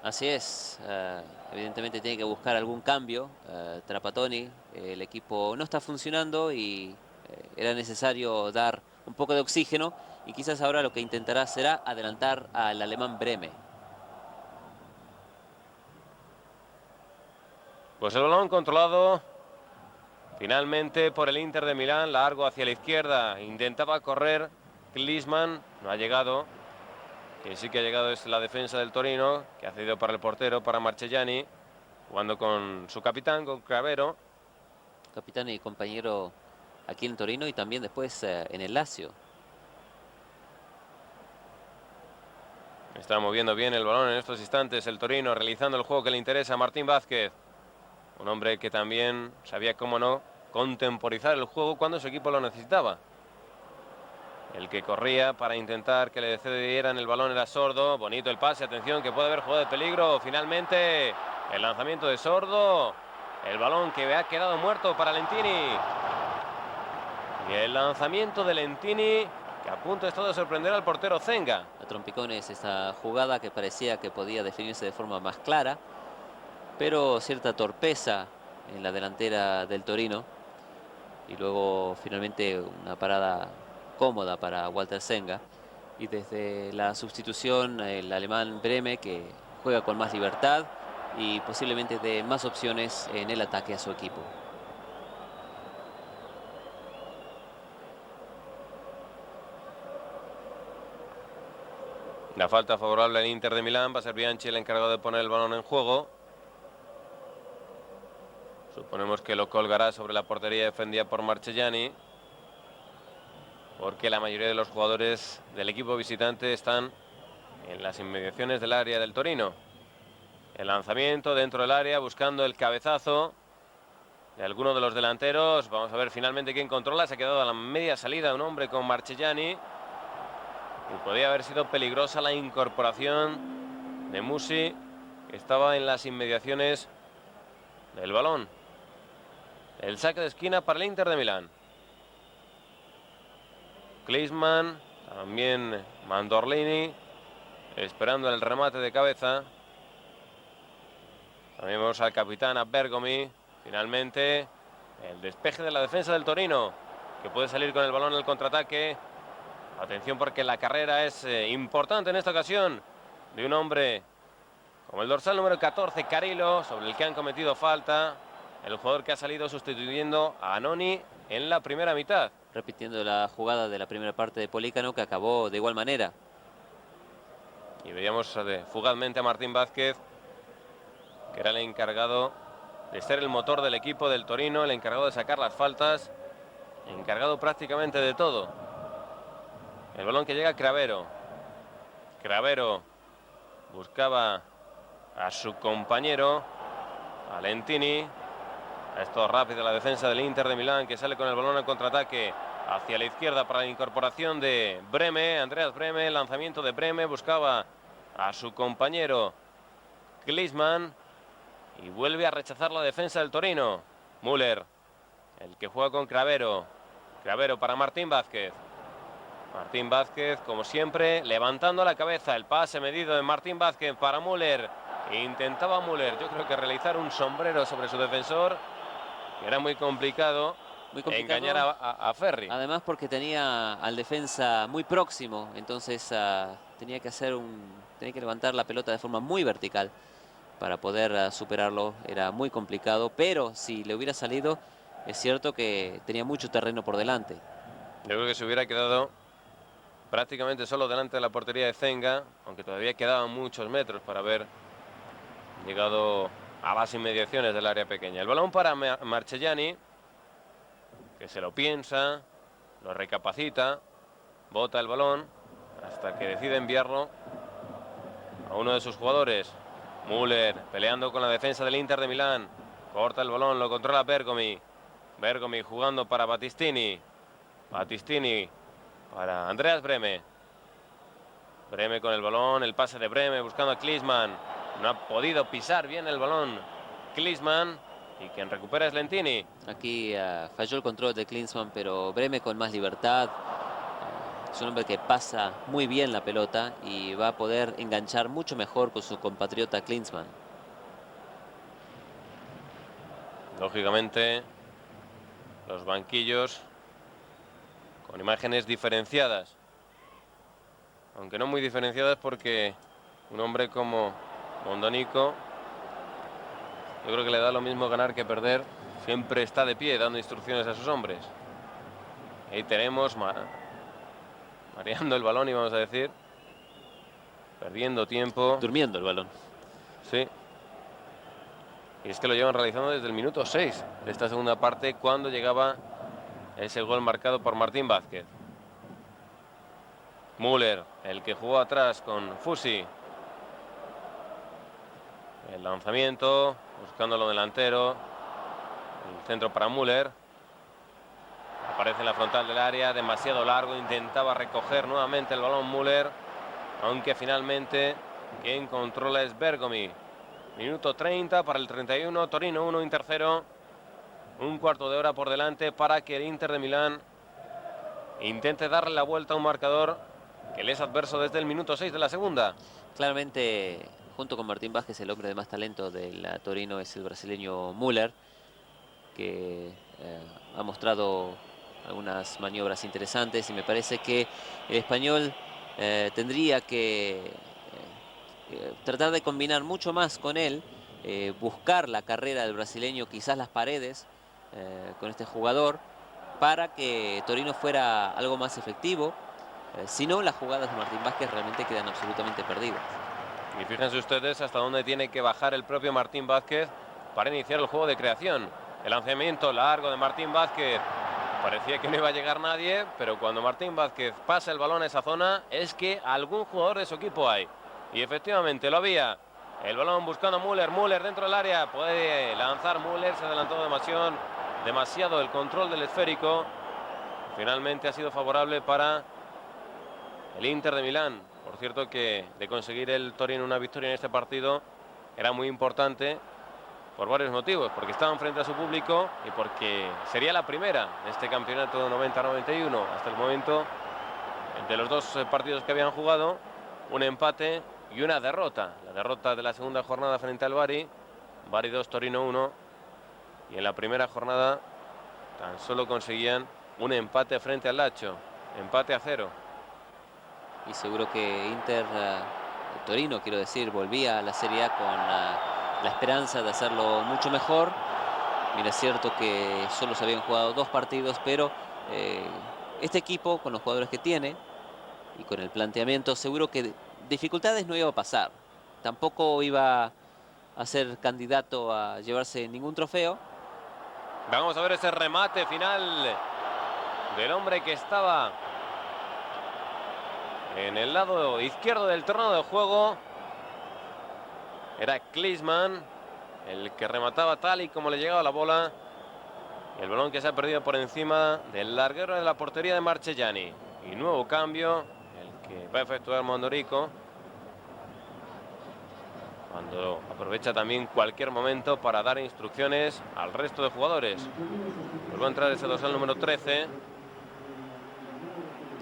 Así es, evidentemente tiene que buscar algún cambio. Trapattoni, el equipo no está funcionando y era necesario dar un poco de oxígeno y quizás ahora lo que intentará será adelantar al alemán Brehme. Pues el balón controlado finalmente por el Inter de Milán, largo hacia la izquierda, intentaba correr Klinsmann, no ha llegado. Que sí que ha llegado es la defensa del Torino, que ha cedido para el portero, para Marchegiani, jugando con su capitán, con Cravero. Capitán y compañero aquí en Torino y también después en el Lazio. Está moviendo bien el balón en estos instantes el Torino, realizando el juego que le interesa a Martín Vázquez. Un hombre que también sabía, cómo no, contemporizar el juego cuando su equipo lo necesitaba. El que corría para intentar que le cedieran el balón era Sordo. Bonito el pase, atención, que puede haber jugado de peligro. Finalmente el lanzamiento de Sordo. El balón que ha quedado muerto para Lentini. Y el lanzamiento de Lentini, que a punto está de sorprender al portero Zenga. A trompicones esta jugada que parecía que podía definirse de forma más clara, pero cierta torpeza en la delantera del Torino. Y luego finalmente una parada cómoda para Walter Zenga. Y desde la sustitución el alemán Breme, que juega con más libertad y posiblemente de más opciones en el ataque a su equipo. La falta favorable al Inter de Milán. Va a ser Bianchi el encargado de poner el balón en juego. Suponemos que lo colgará sobre la portería defendida por Marchegiani, porque la mayoría de los jugadores del equipo visitante están en las inmediaciones del área del Torino. El lanzamiento dentro del área, buscando el cabezazo de alguno de los delanteros. Vamos a ver finalmente quién controla. Se ha quedado a la media salida un hombre con Marchegiani. Y podría haber sido peligrosa la incorporación de Musi, que estaba en las inmediaciones del balón. El saque de esquina para el Inter de Milán. Klinsmann, también Mandorlini, esperando el remate de cabeza. También vemos al capitán, a Bergomi. Finalmente el despeje de la defensa del Torino, que puede salir con el balón en el contraataque. Atención, porque la carrera es importante en esta ocasión de un hombre como el dorsal número 14, Carilo, sobre el que han cometido falta. El jugador que ha salido sustituyendo a Anoni en la primera mitad. Repitiendo la jugada de la primera parte de Polícano, que acabó de igual manera. Y veíamos fugazmente a Martín Vázquez, que era el encargado de ser el motor del equipo del Torino, el encargado de sacar las faltas, encargado prácticamente de todo. El balón que llega a Cravero. Cravero buscaba a su compañero, a Lentini. Esto rápido la defensa del Inter de Milán, que sale con el balón en contraataque hacia la izquierda para la incorporación de Breme, Andreas Breme. Lanzamiento de Breme, buscaba a su compañero Klinsmann y vuelve a rechazar la defensa del Torino. Müller, el que juega con Cravero. Cravero para Martín Vázquez. Martín Vázquez, como siempre, levantando la cabeza. El pase medido de Martín Vázquez para Müller. Intentaba Müller, yo creo que realizar un sombrero sobre su defensor. Era muy complicado engañar a Ferri. Además, porque tenía al defensa muy próximo, entonces tenía que levantar la pelota de forma muy vertical para poder superarlo. Era muy complicado, pero si le hubiera salido, es cierto que tenía mucho terreno por delante. Yo creo que se hubiera quedado prácticamente solo delante de la portería de Zenga, aunque todavía quedaban muchos metros para haber llegado a las inmediaciones del área pequeña. El balón para Marchegiani, que se lo piensa, lo recapacita, bota el balón hasta que decide enviarlo a uno de sus jugadores. Müller peleando con la defensa del Inter de Milán, corta el balón, lo controla Bergomi. Bergomi jugando para Battistini. Battistini para Andreas Breme. Breme con el balón, el pase de Breme buscando a Klinsmann. No ha podido pisar bien el balón Klinsmann, y quien recupera es Lentini. Aquí falló el control de Klinsmann, pero Breme con más libertad. Es un hombre que pasa muy bien la pelota y va a poder enganchar mucho mejor con su compatriota Klinsmann. Lógicamente, los banquillos con imágenes diferenciadas, aunque no muy diferenciadas, porque un hombre como Mondonico, yo creo que le da lo mismo ganar que perder. Siempre está de pie dando instrucciones a sus hombres. Ahí tenemos mareando el balón, íbamos a decir, perdiendo tiempo, durmiendo el balón. Sí. Y es que lo llevan realizando desde el minuto 6 de esta segunda parte, cuando llegaba ese gol marcado por Martín Vázquez. Müller, el que jugó atrás con Fusi. El lanzamiento, buscando lo delantero. El centro para Müller. Aparece en la frontal del área, demasiado largo. Intentaba recoger nuevamente el balón Müller, aunque finalmente quien controla es Bergomi. Minuto 30 para el 31, Torino 1, Inter 0. Un cuarto de hora por delante para que el Inter de Milán intente darle la vuelta a un marcador que le es adverso desde el minuto 6 de la segunda. Claramente, junto con Martín Vázquez, el hombre de más talento del Torino es el brasileño Müller, que ha mostrado algunas maniobras interesantes, y me parece que el español tendría que tratar de combinar mucho más con él, buscar la carrera del brasileño, quizás las paredes con este jugador, para que Torino fuera algo más efectivo. Si no, las jugadas de Martín Vázquez realmente quedan absolutamente perdidas. Y fíjense ustedes hasta dónde tiene que bajar el propio Martín Vázquez para iniciar el juego de creación. El lanzamiento largo de Martín Vázquez. Parecía que no iba a llegar nadie, pero cuando Martín Vázquez pasa el balón a esa zona, es que algún jugador de su equipo hay. Y efectivamente lo había. El balón buscando a Müller. Müller dentro del área. Puede lanzar Müller. Se adelantó demasiado el control del esférico. Finalmente ha sido favorable para el Inter de Milán. Por cierto que de conseguir el Torino una victoria en este partido era muy importante por varios motivos. Porque estaban frente a su público y porque sería la primera de este campeonato 90-91. Hasta el momento, de los dos partidos que habían jugado, un empate y una derrota. La derrota de la segunda jornada frente al Bari. Bari 2, Torino 1. Y en la primera jornada tan solo conseguían un empate frente al Lazio. Empate a 0. Y seguro que Torino, quiero decir, volvía a la Serie A con la esperanza de hacerlo mucho mejor. Mira, es cierto que solo se habían jugado 2 partidos, pero este equipo, con los jugadores que tiene y con el planteamiento, seguro que dificultades no iba a pasar. Tampoco iba a ser candidato a llevarse ningún trofeo. Vamos a ver ese remate final del hombre que estaba en el lado izquierdo del terreno de juego. Era Klinsmann el que remataba tal y como le llegaba la bola. El balón que se ha perdido por encima del larguero de la portería de Marchegiani. Y nuevo cambio, el que va a efectuar Mondorico, cuando aprovecha también cualquier momento para dar instrucciones al resto de jugadores. Vuelve a entrar ese dorsal número 13.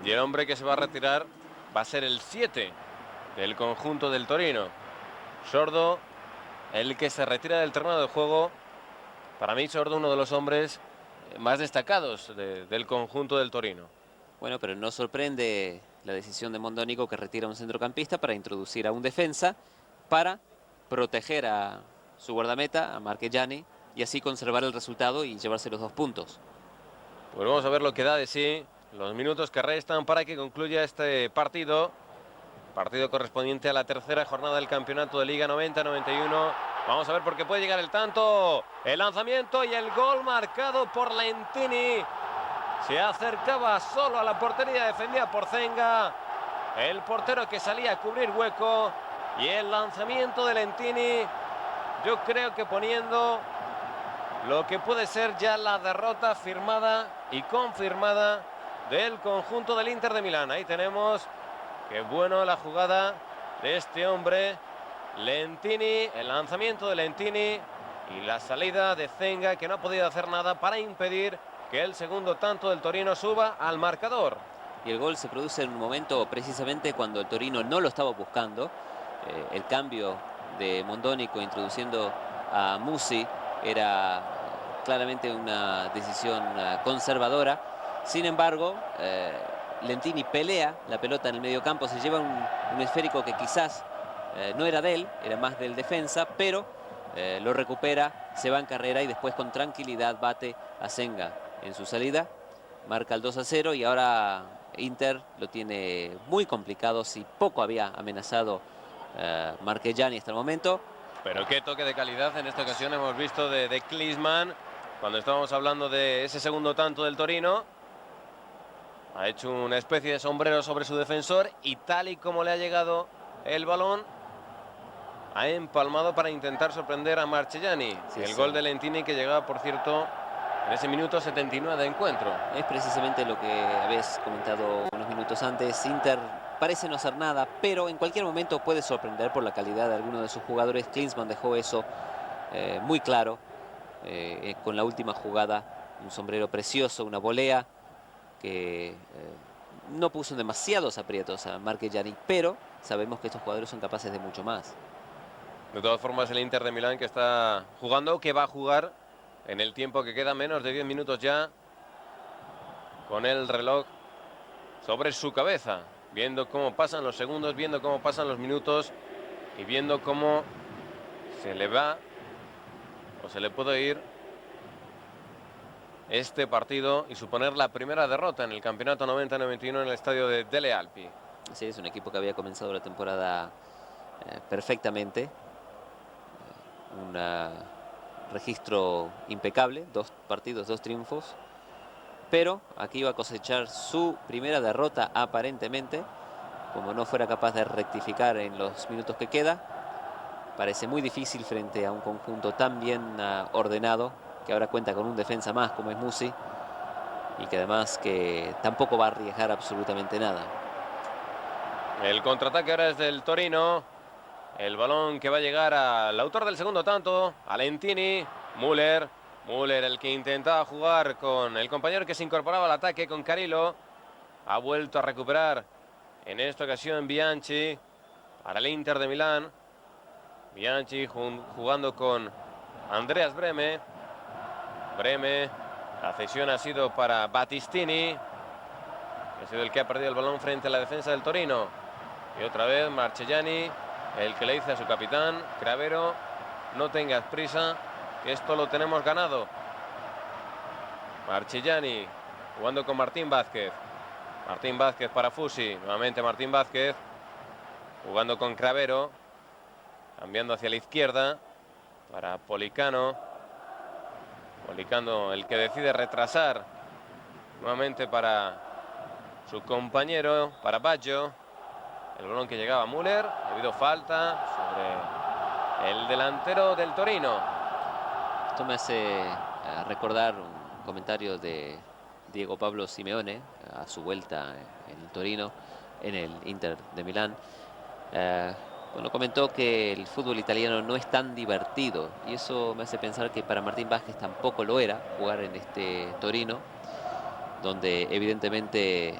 Y el hombre que se va a retirar va a ser el 7 del conjunto del Torino. Sordo, el que se retira del terreno de juego. Para mí, Sordo, uno de los hombres más destacados del conjunto del Torino. Bueno, pero no sorprende la decisión de Mondonico, que retira a un centrocampista para introducir a un defensa para proteger a su guardameta, a Marchegiani, y así conservar el resultado y llevarse los 2 puntos. Pues vamos a ver lo que da de sí los minutos que restan para que concluya este partido. Partido correspondiente a la tercera jornada del campeonato de Liga 90-91. Vamos a ver por qué puede llegar el tanto. El lanzamiento y el gol marcado por Lentini. Se acercaba solo a la portería defendida por Zenga. El portero que salía a cubrir hueco. Y el lanzamiento de Lentini, yo creo que poniendo lo que puede ser ya la derrota firmada y confirmada del conjunto del Inter de Milán. Ahí tenemos, qué bueno la jugada de este hombre, Lentini, el lanzamiento de Lentini y la salida de Zenga, que no ha podido hacer nada para impedir que el segundo tanto del Torino suba al marcador. Y el gol se produce en un momento precisamente cuando el Torino no lo estaba buscando. El cambio de Mondonico introduciendo a Musi era claramente una decisión conservadora. Sin embargo, Lentini pelea la pelota en el medio campo, se lleva un esférico que quizás no era de él, era más del defensa, pero lo recupera, se va en carrera y después con tranquilidad bate a Zenga en su salida, marca el 2-0 y ahora Inter lo tiene muy complicado. Si poco había amenazado Marchegiani hasta el momento. Pero qué toque de calidad en esta ocasión hemos visto de Klinsmann cuando estábamos hablando de ese segundo tanto del Torino. Ha hecho una especie de sombrero sobre su defensor y tal y como le ha llegado el balón, ha empalmado para intentar sorprender a Marchellani. Sí, el sí. gol de Lentini que llegaba, por cierto, en ese minuto 79 de encuentro. Es precisamente lo que habéis comentado unos minutos antes. Inter parece no hacer nada, pero en cualquier momento puede sorprender por la calidad de alguno de sus jugadores. Klinsmann dejó eso muy claro con la última jugada. Un sombrero precioso, una volea que no puso en demasiados aprietos a Marchellani, pero sabemos que estos jugadores son capaces de mucho más. De todas formas, el Inter de Milán que está jugando, que va a jugar en el tiempo que queda, menos de 10 minutos ya, con el reloj sobre su cabeza, viendo cómo pasan los segundos, viendo cómo pasan los minutos y viendo cómo se le va o se le puede ir este partido y suponer la primera derrota en el campeonato 90-91 en el estadio de Dele Alpi. Sí, es un equipo que había comenzado la temporada perfectamente. Un registro impecable, 2 partidos, 2 triunfos. Pero aquí va a cosechar su primera derrota aparentemente. Como no fuera capaz de rectificar en los minutos que queda, parece muy difícil frente a un conjunto tan bien ordenado, que ahora cuenta con un defensa más como es Musi, y que además que tampoco va a arriesgar absolutamente nada. El contraataque ahora es del Torino. El balón que va a llegar al autor del segundo tanto, a Lentini. Müller, el que intentaba jugar con el compañero que se incorporaba al ataque, con Carrillo. Ha vuelto a recuperar en esta ocasión Bianchi para el Inter de Milán. Bianchi jugando con Andreas Breme. La cesión ha sido para Battistini, que ha sido el que ha perdido el balón frente a la defensa del Torino. Y otra vez Marchellani, el que le dice a su capitán, Cravero, no tengas prisa, que esto lo tenemos ganado. Marchellani jugando con Martín Vázquez. Martín Vázquez para Fusi, nuevamente Martín Vázquez jugando con Cravero, cambiando hacia la izquierda para Policano. Policano el que decide retrasar nuevamente para su compañero, para Baggio. El balón que llegaba a Müller, ha habido falta sobre el delantero del Torino. Esto me hace recordar un comentario de Diego Pablo Simeone a su vuelta en el Torino, en el Inter de Milán, cuando comentó que el fútbol italiano no es tan divertido, y eso me hace pensar que para Martín Vázquez tampoco lo era jugar en este Torino, donde evidentemente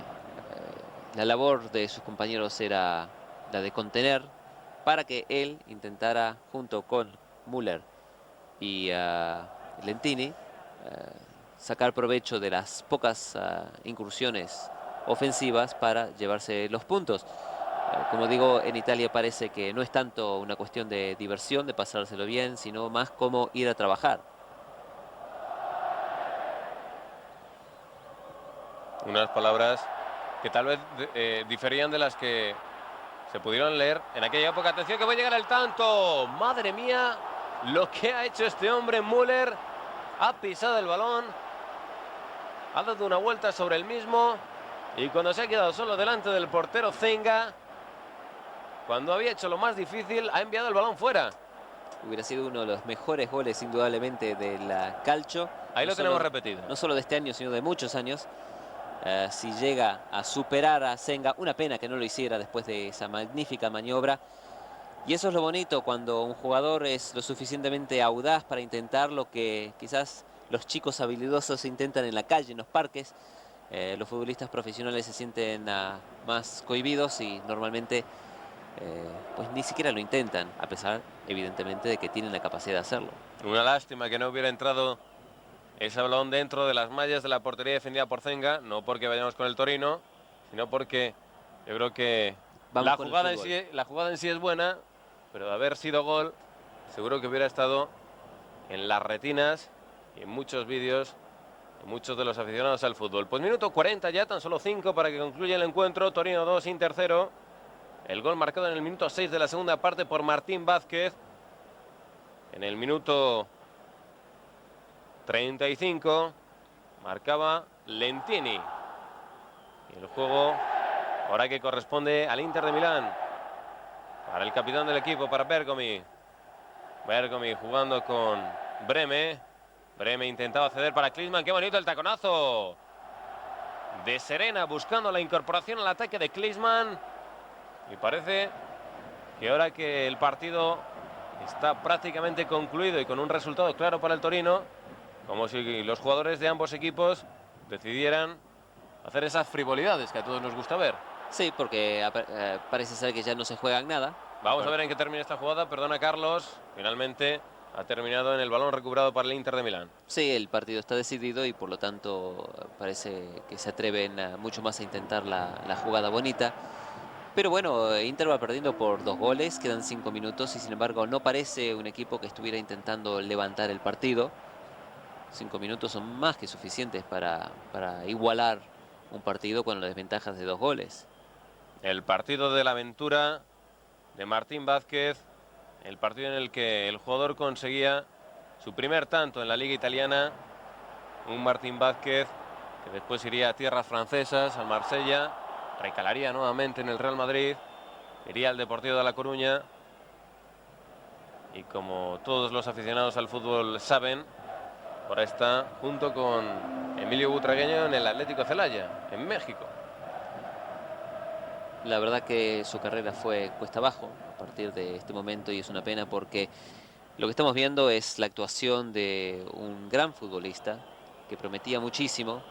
la labor de sus compañeros era la de contener para que él intentara, junto con Müller y Lentini, sacar provecho de las pocas incursiones ofensivas para llevarse los puntos. Como digo, en Italia parece que no es tanto una cuestión de diversión, de pasárselo bien, sino más como ir a trabajar. Unas palabras que tal vez diferían de las que se pudieron leer en aquella época. Atención que va a llegar el tanto. Madre mía, lo que ha hecho este hombre. Müller ha pisado el balón, ha dado una vuelta sobre el mismo y cuando se ha quedado solo delante del portero Zenga, cuando había hecho lo más difícil, ha enviado el balón fuera. Hubiera sido uno de los mejores goles indudablemente de la Calcio. Ahí lo tenemos repetido. No solo de este año, sino de muchos años. Si llega a superar a Zenga, una pena que no lo hiciera después de esa magnífica maniobra. Y eso es lo bonito cuando un jugador es lo suficientemente audaz para intentar lo que quizás los chicos habilidosos intentan en la calle, en los parques. Los futbolistas profesionales se sienten más cohibidos y normalmente pues ni siquiera lo intentan, a pesar evidentemente de que tienen la capacidad de hacerlo. Una lástima que no hubiera entrado ese balón dentro de las mallas de la portería defendida por Zenga, no porque vayamos con el Torino, sino porque yo creo que la jugada en sí es buena, pero de haber sido gol, seguro que hubiera estado en las retinas y en muchos vídeos de muchos de los aficionados al fútbol. Pues minuto 40 ya, tan solo 5 para que concluya el encuentro. Torino 2, Inter 0. El gol marcado en el minuto 6 de la segunda parte por Martín Vázquez. En el minuto 35 marcaba Lentini. El juego ahora que corresponde al Inter de Milán. Para el capitán del equipo, para Bergomi. Bergomi jugando con Breme. Breme intentaba ceder para Klinsmann. ¡Qué bonito el taconazo! De Serena buscando la incorporación al ataque de Klinsmann. Y parece que ahora que el partido está prácticamente concluido y con un resultado claro para el Torino, como si los jugadores de ambos equipos decidieran hacer esas frivolidades que a todos nos gusta ver. Sí, porque parece ser que ya no se juegan nada. Vamos a ver en qué termina esta jugada. Perdona, Carlos. Finalmente ha terminado en el balón recuperado para el Inter de Milán. Sí, el partido está decidido y por lo tanto parece que se atreven mucho más a intentar la jugada bonita. Pero bueno, Inter va perdiendo por 2 goles, quedan 5 minutos y sin embargo no parece un equipo que estuviera intentando levantar el partido. 5 minutos son más que suficientes para igualar un partido con las desventajas de 2 goles. El partido de la aventura de Martín Vázquez, el partido en el que el jugador conseguía su primer tanto en la Liga Italiana. Un Martín Vázquez que después iría a tierras francesas, al Marsella, recalaría nuevamente en el Real Madrid, iría al Deportivo de La Coruña y, como todos los aficionados al fútbol saben, ahora está junto con Emilio Butragueño en el Atlético Celaya, en México. La verdad que su carrera fue cuesta abajo a partir de este momento y es una pena porque lo que estamos viendo es la actuación de un gran futbolista que prometía muchísimo,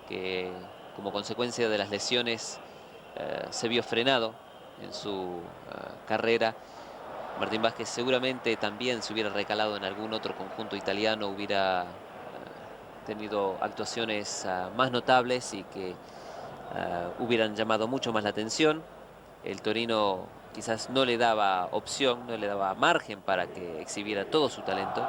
que como consecuencia de las lesiones se vio frenado en su carrera. Martín Vázquez seguramente también se hubiera recalado en algún otro conjunto italiano, hubiera tenido actuaciones más notables y que hubieran llamado mucho más la atención. El Torino quizás no le daba opción, no le daba margen para que exhibiera todo su talento.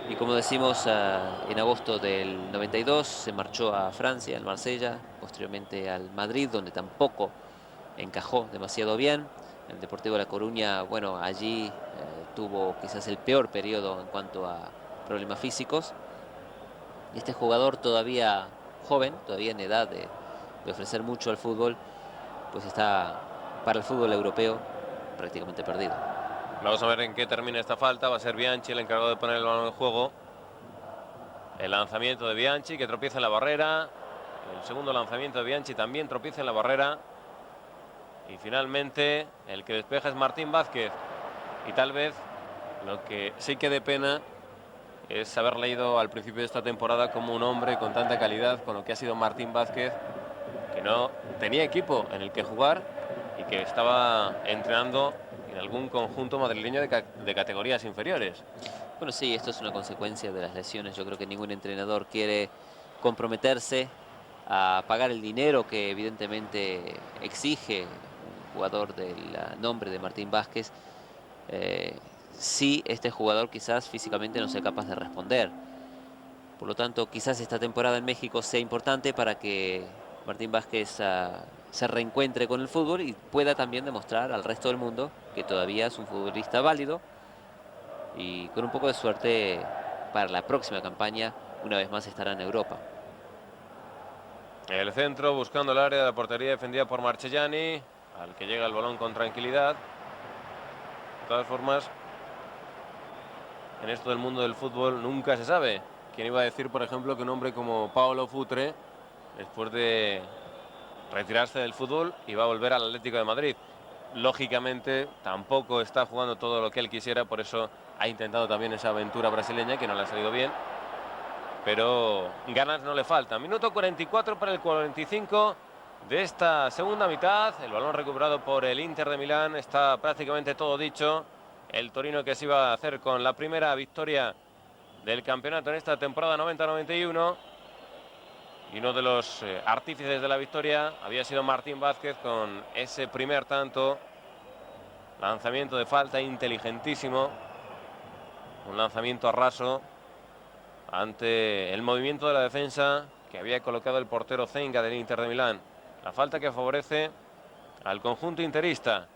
Y como decimos, en agosto del 92 se marchó a Francia, al Marsella, posteriormente al Madrid, donde tampoco encajó demasiado bien. El Deportivo de La Coruña, bueno, allí tuvo quizás el peor periodo en cuanto a problemas físicos. Este jugador todavía joven, todavía en edad de ofrecer mucho al fútbol, pues está para el fútbol europeo prácticamente perdido. Vamos a ver en qué termina esta falta. Va a ser Bianchi el encargado de poner el balón en juego. El lanzamiento de Bianchi, que tropieza en la barrera. El segundo lanzamiento de Bianchi también tropieza en la barrera. Y finalmente el que despeja es Martín Vázquez. Y tal vez lo que sí que dé pena es haber leído al principio de esta temporada como un hombre con tanta calidad, con lo que ha sido Martín Vázquez, que no tenía equipo en el que jugar y que estaba entrenando en algún conjunto madrileño de categorías inferiores. Bueno, sí, esto es una consecuencia de las lesiones. Yo creo que ningún entrenador quiere comprometerse a pagar el dinero que evidentemente exige un jugador del nombre de Martín Vázquez. Si este jugador quizás físicamente no sea capaz de responder. Por lo tanto, quizás esta temporada en México sea importante para que Martín Vázquez se reencuentre con el fútbol y pueda también demostrar al resto del mundo que todavía es un futbolista válido. Y con un poco de suerte para la próxima campaña, una vez más estará en Europa. El centro buscando el área de la portería defendida por Marchellani, al que llega el balón con tranquilidad. De todas formas, en esto del mundo del fútbol nunca se sabe. ¿Quién iba a decir, por ejemplo, que un hombre como Paolo Futre, después de retirarse del fútbol, iba a volver al Atlético de Madrid? Lógicamente tampoco está jugando todo lo que él quisiera, por eso ha intentado también esa aventura brasileña que no le ha salido bien, pero ganas no le faltan. Minuto 44 para el 45 de esta segunda mitad. El balón recuperado por el Inter de Milán. Está prácticamente todo dicho. El Torino, que se iba a hacer con la primera victoria del campeonato en esta temporada 90-91. Y uno de los artífices de la victoria había sido Martín Vázquez con ese primer tanto. Lanzamiento de falta inteligentísimo. Un lanzamiento a raso ante el movimiento de la defensa que había colocado el portero Zenga del Inter de Milán. La falta que favorece al conjunto interista.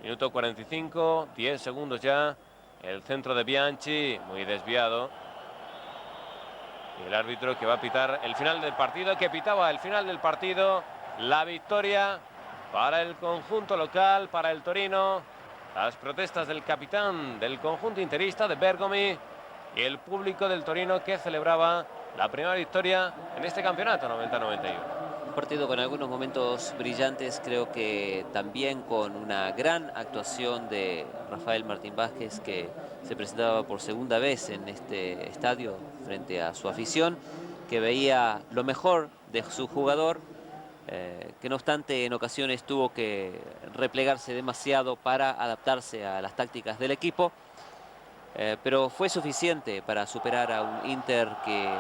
Minuto 45, 10 segundos ya. El centro de Bianchi, muy desviado. Y el árbitro que va a pitar el final del partido, que pitaba el final del partido. La victoria para el conjunto local, para el Torino. Las protestas del capitán del conjunto interista de Bergomi y el público del Torino que celebraba la primera victoria en este campeonato 90-91. Un partido con algunos momentos brillantes, creo que también con una gran actuación de Rafael Martín Vázquez, que se presentaba por segunda vez en este estadio frente a su afición, que veía lo mejor de su jugador, que no obstante en ocasiones tuvo que replegarse demasiado para adaptarse a las tácticas del equipo, pero fue suficiente para superar a un Inter que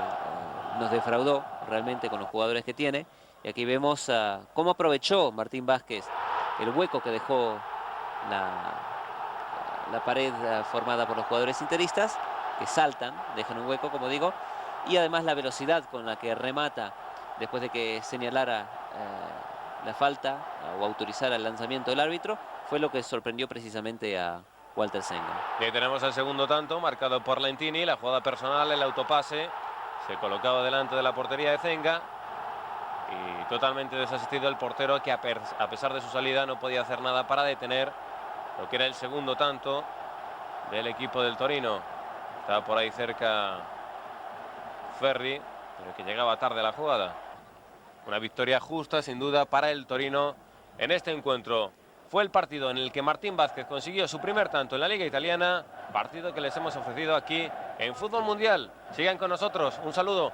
nos defraudó realmente con los jugadores que tiene. Y aquí vemos cómo aprovechó Martín Vázquez el hueco que dejó la pared formada por los jugadores interistas, que saltan, dejan un hueco, como digo, y además la velocidad con la que remata después de que señalara la falta o autorizara el lanzamiento del árbitro, fue lo que sorprendió precisamente a Walter Zenga. Y ahí tenemos el segundo tanto, marcado por Lentini, la jugada personal, el autopase, se colocaba delante de la portería de Zenga. Y totalmente desasistido el portero, que a pesar de su salida no podía hacer nada para detener lo que era el segundo tanto del equipo del Torino. Estaba por ahí cerca Ferri, pero que llegaba tarde a la jugada. Una victoria justa, sin duda, para el Torino en este encuentro. Fue el partido en el que Martín Vázquez consiguió su primer tanto en la Liga Italiana, partido que les hemos ofrecido aquí en Fútbol Mundial. Sigan con nosotros, un saludo.